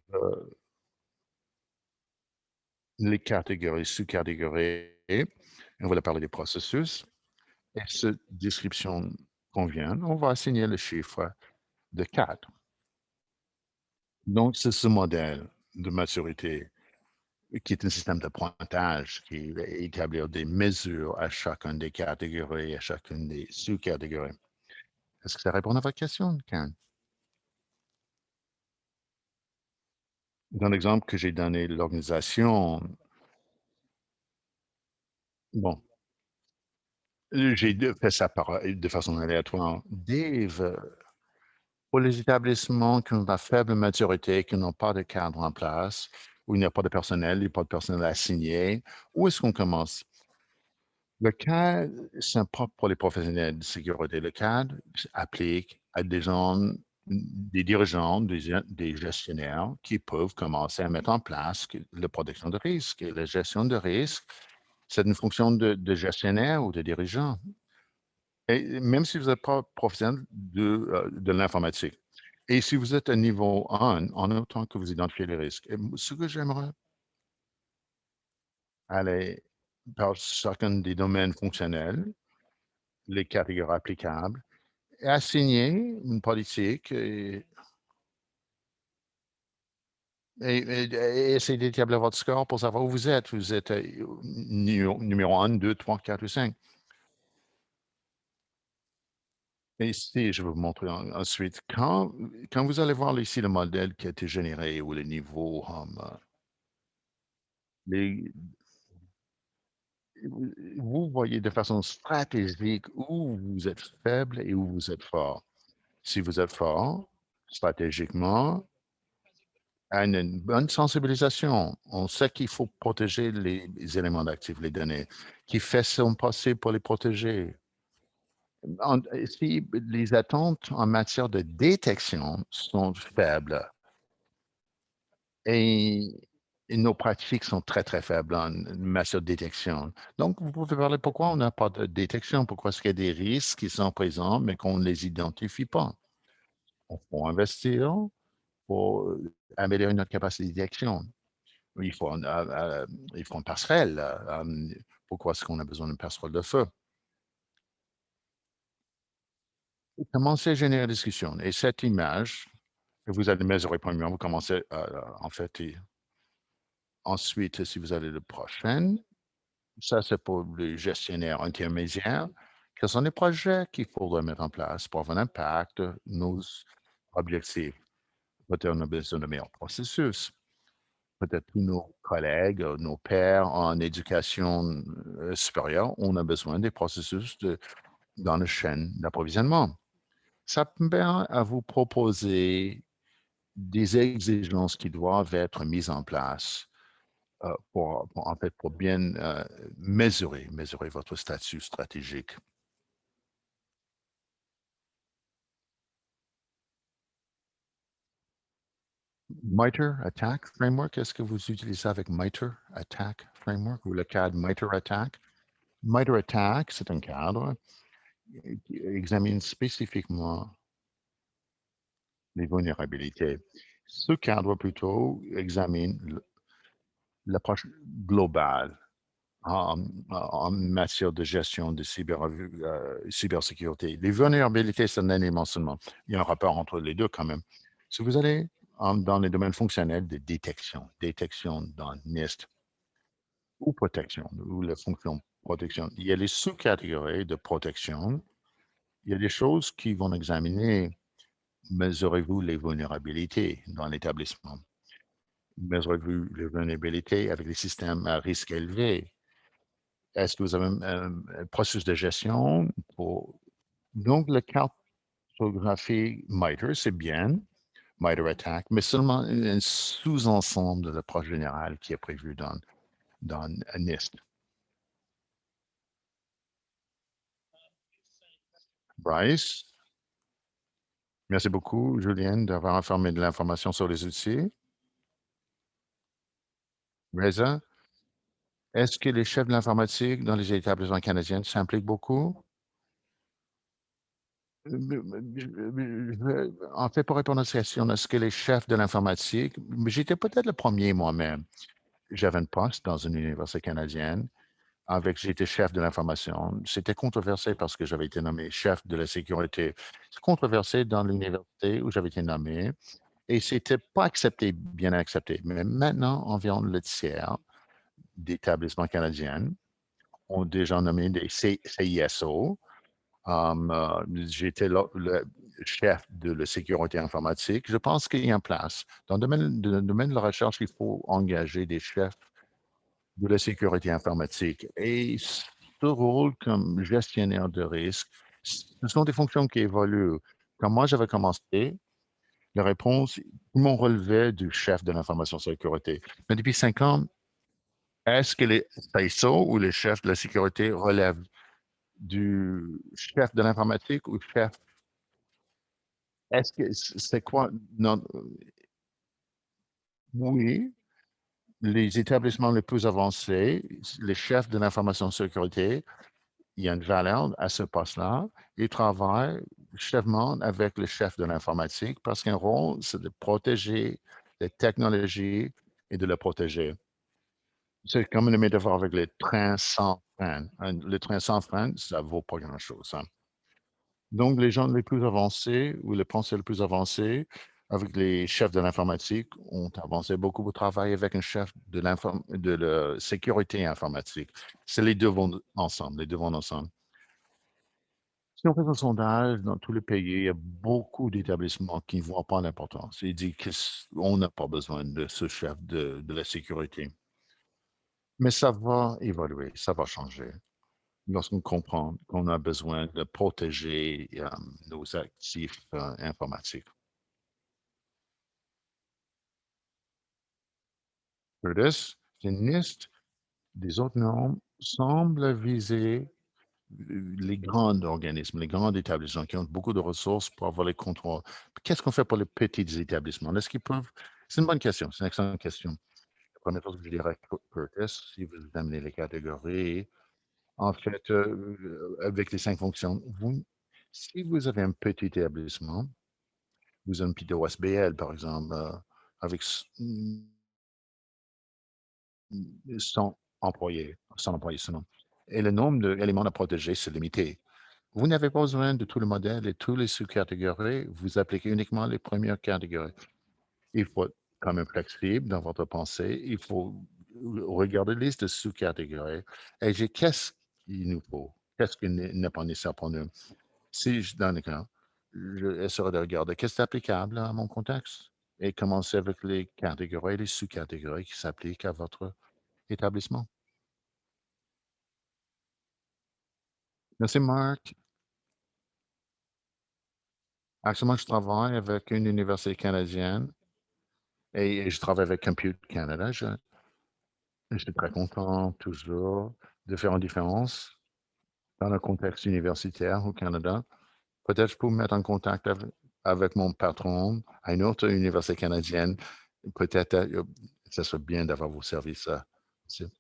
les catégories, sous-catégories, on va parler des processus, et cette description convient, on va assigner le chiffre de 4. Donc, c'est ce modèle de maturité qui est un système de pointage qui va établir des mesures à chacune des catégories, à chacune des sous-catégories. Est-ce que ça répond à votre question, Ken? Dans l'exemple que j'ai donné, l'organisation, bon, fait ça de façon aléatoire. Dave, pour les établissements qui ont de la faible maturité, qui n'ont pas de cadre en place, où il n'y a pas de personnel, il n'y a pas de personnel assigné, où est-ce qu'on commence? Le cadre, c'est propre pour les professionnels de sécurité. Le cadre s'applique à des gens, des dirigeants, des gestionnaires qui peuvent commencer à mettre en place la protection de risque. Et la gestion de risque, c'est une fonction de gestionnaire ou de dirigeant. Et même si vous n'êtes pas professionnel de l'informatique. Et si vous êtes à niveau 1, en autant que vous identifiez les risques. Et ce que j'aimerais aller par chacun des domaines fonctionnels, les catégories applicables, et assigner une politique et essayer d'établir votre score pour savoir où vous êtes. Vous êtes numéro 1, 2, 3, 4 ou 5. Et ici, je vais vous montrer ensuite. Quand vous allez voir ici le modèle qui a été généré ou le niveau, les, vous voyez de façon stratégique où vous êtes faible et où vous êtes fort. Si vous êtes fort, stratégiquement, à une bonne sensibilisation. On sait qu'il faut protéger les éléments d'actifs, les données, qui fait son possible pour les protéger. Si les attentes en matière de détection sont faibles et, et nos pratiques sont très, très faibles en matière de détection. Donc, vous pouvez parler pourquoi on n'a pas de détection, pourquoi est-ce qu'il y a des risques qui sont présents, mais qu'on ne les identifie pas. On faut investir pour améliorer notre capacité de détection. Il faut, il faut une passerelle. Pourquoi est-ce qu'on a besoin d'une passerelle de feu? Commencez à générer une discussion. Et cette image, que vous allez mesurer premièrement, vous commencez en fait, et ensuite, si vous allez le prochain, ça c'est pour le gestionnaire intermédiaire. Quels sont les projets qu'il faudrait mettre en place pour avoir un impact, nos objectifs? Peut-être on a besoin de meilleurs processus. Peut-être tous nos collègues, nos pairs en éducation supérieure, on a besoin des processus dans la chaîne d'approvisionnement. Ça me permet à vous proposer des exigences qui doivent être mises en place en fait, pour bien mesurer votre statut stratégique. MITRE ATT&CK Framework, est-ce que vous utilisez avec MITRE ATT&CK Framework ou le cadre MITRE ATT&CK? MITRE ATT&CK, c'est un cadre qui examine spécifiquement les vulnérabilités. Ce cadre plutôt examine l'approche globale en matière de gestion de cybersécurité. Les vulnérabilités, c'est un élément seulement. Il y a un rapport entre les deux quand même. Si vous allez dans les domaines fonctionnels de détection dans NIST ou protection, ou la fonction protection, il y a les sous-catégories de protection. Il y a des choses qui vont examiner. Mesurez-vous les vulnérabilités dans l'établissement? Mesurez-vous les vulnérabilités avec les systèmes à risque élevé? Est-ce que vous avez un processus de gestion pour... Donc, la cartographie MITRE, c'est bien, MITRE ATT&CK, mais seulement un sous-ensemble de l'approche générale qui est prévu dans NIST. Bryce, merci beaucoup, Julienne, d'avoir informé de l'information sur les outils. Reza, est-ce que les chefs de l'informatique dans les établissements canadiens s'impliquent beaucoup? En fait, pour répondre à cette question, est-ce que les chefs de l'informatique, j'étais peut-être le premier moi-même. J'avais un poste dans une université canadienne j'étais chef de l'information. C'était controversé parce que j'avais été nommé chef de la sécurité. C'est controversé dans l'université où j'avais été nommé et c'était pas accepté, bien accepté. Mais maintenant, environ le tiers d'établissements canadiens ont déjà nommé des CISO. J'étais le chef de la sécurité informatique. Je pense qu'il y a une place. Dans le domaine de la recherche, il faut engager des chefs de la sécurité informatique. Et ce rôle comme gestionnaire de risque, ce sont des fonctions qui évoluent. Quand moi, j'avais commencé, la réponse, ils m'ont relevé du chef de l'information sécurité. Mais depuis 5 ans, est-ce que les CISO ou les chefs de la sécurité relèvent du chef de l'informatique ou chef? Est-ce que c'est quoi? Non, oui, les établissements les plus avancés, les chefs de l'information sécurité, il y a une valeur à ce poste-là. Ils travaillent chèvement avec le chef de l'informatique parce qu'un rôle, c'est de protéger les technologies et de le protéger. C'est comme une métaphore avec les trains sans frein. Le train sans frein, ça vaut pas grand-chose, hein. Donc, les gens les plus avancés ou les penseurs les plus avancés avec les chefs de l'informatique ont avancé beaucoup de travail avec un chef de la sécurité informatique. C'est les deux vont ensemble, les deux vont ensemble. Si on fait un sondage dans tous les pays, il y a beaucoup d'établissements qui ne voient pas l'importance. Ils disent qu'on n'a pas besoin de ce chef de la sécurité. Mais ça va évoluer, ça va changer lorsqu'on comprend qu'on a besoin de protéger nos actifs informatiques. Curtis, les NIST des autres normes semblent viser les grands organismes, les grands établissements qui ont beaucoup de ressources pour avoir les contrôles. Qu'est-ce qu'on fait pour les petits établissements? Est-ce qu'ils peuvent... C'est une bonne question, c'est une excellente question. La première chose que je dirais, Curtis, si vous examinez les catégories, en fait, avec les 5 fonctions, si vous avez un petit établissement, vous avez un petit OSBL, par exemple, avec 100 employés, 100 employés seulement, et le nombre d'éléments à protéger, c'est limité. Vous n'avez pas besoin de tout le modèle et tous les sous-catégories. Vous appliquez uniquement les premières catégories. Il faut être quand même flexible dans votre pensée. Il faut regarder la liste de sous-catégories et qu'est-ce qu'il nous faut? qu'est-ce qui n'est pas nécessaire pour nous? Si je donne un cas, je essaierai de regarder qu'est-ce qui est applicable à mon contexte et commencer avec les catégories et les sous-catégories qui s'appliquent à votre établissement. Merci, Marc. Actuellement, je travaille avec une université canadienne et je travaille avec Compute Canada. Je suis très content toujours de faire une différence dans le contexte universitaire au Canada. Peut-être je peux me mettre en contact avec mon patron à une autre université canadienne. Peut-être ça serait bien d'avoir vos services. C'est-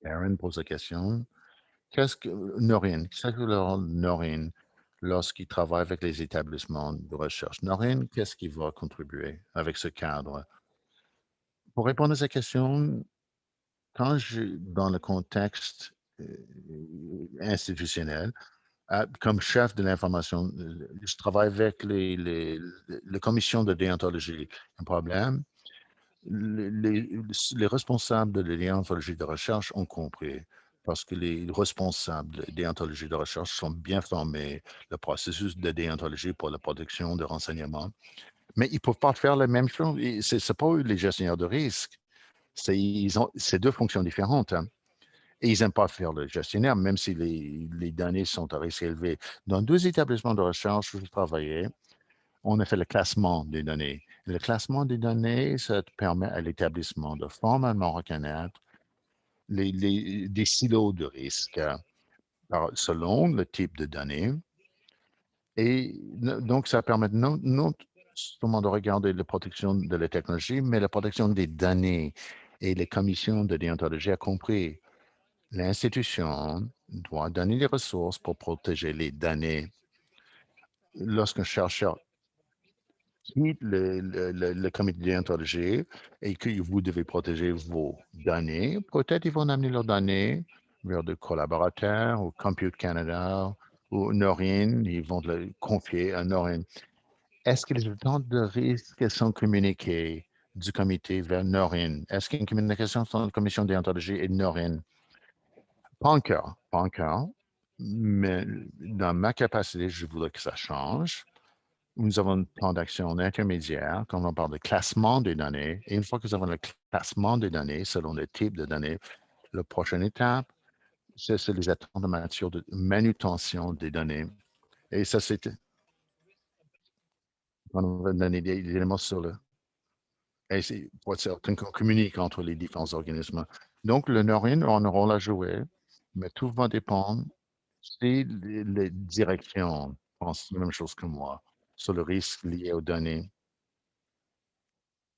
Aaron pose la question. Qu'est-ce que Norine, qu'est-ce que le rôle de Norine lorsqu'il travaille avec les établissements de recherche? Norine, qu'est-ce qu'il va contribuer avec ce cadre? Pour répondre à cette question, quand je, dans le contexte institutionnel, comme chef de l'information, je travaille avec les commissions de déontologie. Un problème, les responsables de la déontologie de recherche ont compris, parce que les responsables de déontologie de recherche sont bien formés, le processus de déontologie pour la protection de renseignements, mais ils ne peuvent pas faire la même chose. Ce n'est pas eux les gestionnaires de risque. C'est deux fonctions différentes, hein. Et ils n'aiment pas faire le gestionnaire, même si les données sont à risque élevé. Dans deux établissements de recherche où je travaillais, on a fait le classement des données. Le classement des données, ça te permet à l'établissement de formellement reconnaître des silos de risque selon le type de données. Et donc, ça permet non seulement de regarder la protection de la technologie, mais la protection des données. Et les commissions de déontologie ont compris. L'institution doit donner les ressources pour protéger les données. Lorsqu'un chercheur quitte le comité de déontologie et que vous devez protéger vos données, peut-être ils vont amener leurs données vers des collaborateurs ou Compute Canada ou Norine, ils vont le confier à Norine. Est-ce que les états de risque sont communiqués du comité vers Norine? Est-ce qu'il y a une communication entre la commission de déontologie et Norine? Pas encore, mais dans ma capacité, je voudrais que ça change. Nous avons un plan d'action intermédiaire quand on parle de classement des données. Et une fois que nous avons le classement des données selon le type de données, la prochaine étape, c'est les attentes de matière de manutention des données. Et ça, c'est quand on va donner des éléments sur le. Et c'est pour être certain qu'on communique entre les différents organismes. Donc, le NORIN a un rôle à jouer, mais tout va dépendre si les directions pensent la même chose que moi sur le risque lié aux données.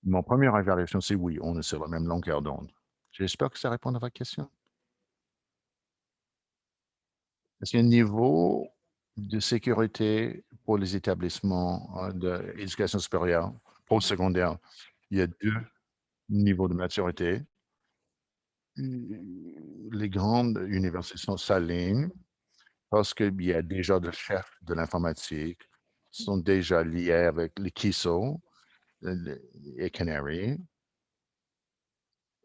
Mon première évaluation, c'est oui, on est sur la même longueur d'onde. J'espère que ça répond à votre question. Est-ce qu'il y a un niveau de sécurité pour les établissements d'éducation supérieure, postsecondaire? Il y a deux niveaux de maturité. Les grandes universités s'alignent parce qu'il y a déjà des chefs de l'informatique qui sont déjà liés avec les KISO et Canary.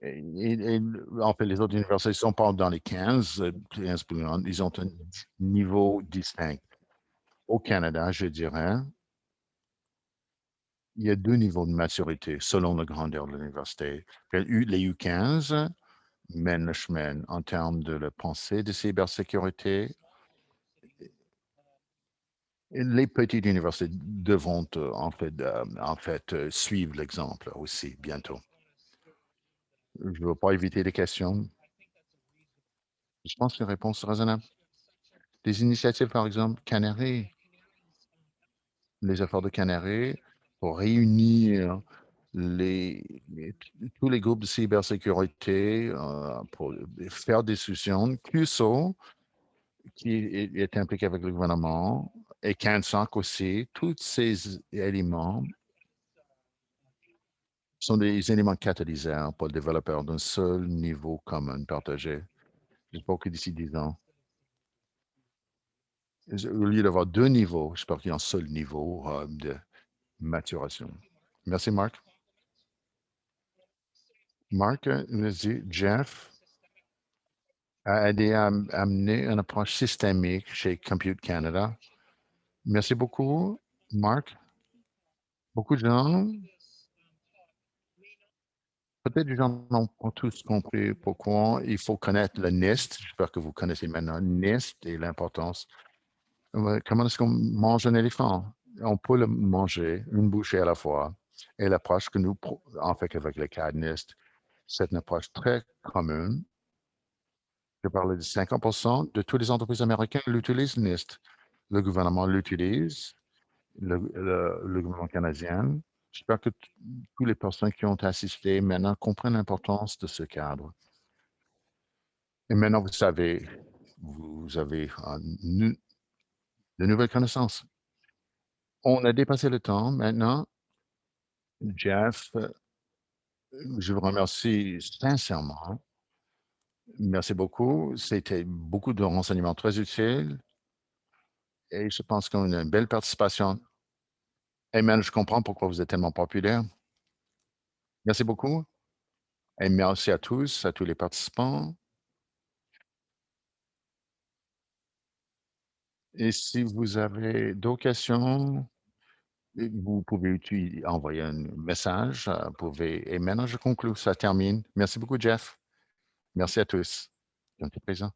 En fait, les autres universités ne sont pas dans les 15 plus grandes, ils ont un niveau distinct. Au Canada, je dirais, il y a deux niveaux de maturité selon la grandeur de l'université. Les U15 mènent le chemin en termes de la pensée de cybersécurité. Et les petites universités devront suivre l'exemple aussi bientôt. Je ne veux pas éviter les questions. Je pense que la réponse est raisonnable. Des initiatives, par exemple, Canary, les efforts de Canary pour réunir tous les groupes de cybersécurité pour faire des solutions. QSO, qui est impliqué avec le gouvernement, et CANSOC aussi, tous ces éléments sont des éléments catalyseurs pour le développeur d'un seul niveau commun partagé. J'espère que d'ici 10 ans, au lieu d'avoir deux niveaux, j'espère qu'il y a un seul niveau de maturation. Merci, Marc. Marc nous dit, Jeff, a aidé à amener une approche systémique chez Compute Canada. Merci beaucoup, Marc. Beaucoup de gens, peut-être les gens n'ont pas tous compris pourquoi il faut connaître le NIST. J'espère que vous connaissez maintenant NIST et l'importance. Comment est-ce qu'on mange un éléphant? On peut le manger une bouchée à la fois. Et l'approche que nous, en fait, avec le cas NIST, c'est une approche très commune. Je parlais de 50% de toutes les entreprises américaines l'utilisent NIST. Le gouvernement l'utilise, le gouvernement canadien. J'espère que toutes les personnes qui ont assisté maintenant comprennent l'importance de ce cadre. Et maintenant, vous avez de nouvelles connaissances. On a dépassé le temps. Maintenant, Jeff, je vous remercie sincèrement. Merci beaucoup. C'était beaucoup de renseignements très utiles et je pense qu'on a une belle participation. Et maintenant, je comprends pourquoi vous êtes tellement populaire. Merci beaucoup et merci à tous les participants. Et si vous avez d'autres questions, vous pouvez envoyer un message. Et maintenant, je conclue. Ça termine. Merci beaucoup, Jeff. Merci à tous. Jusqu'à présent.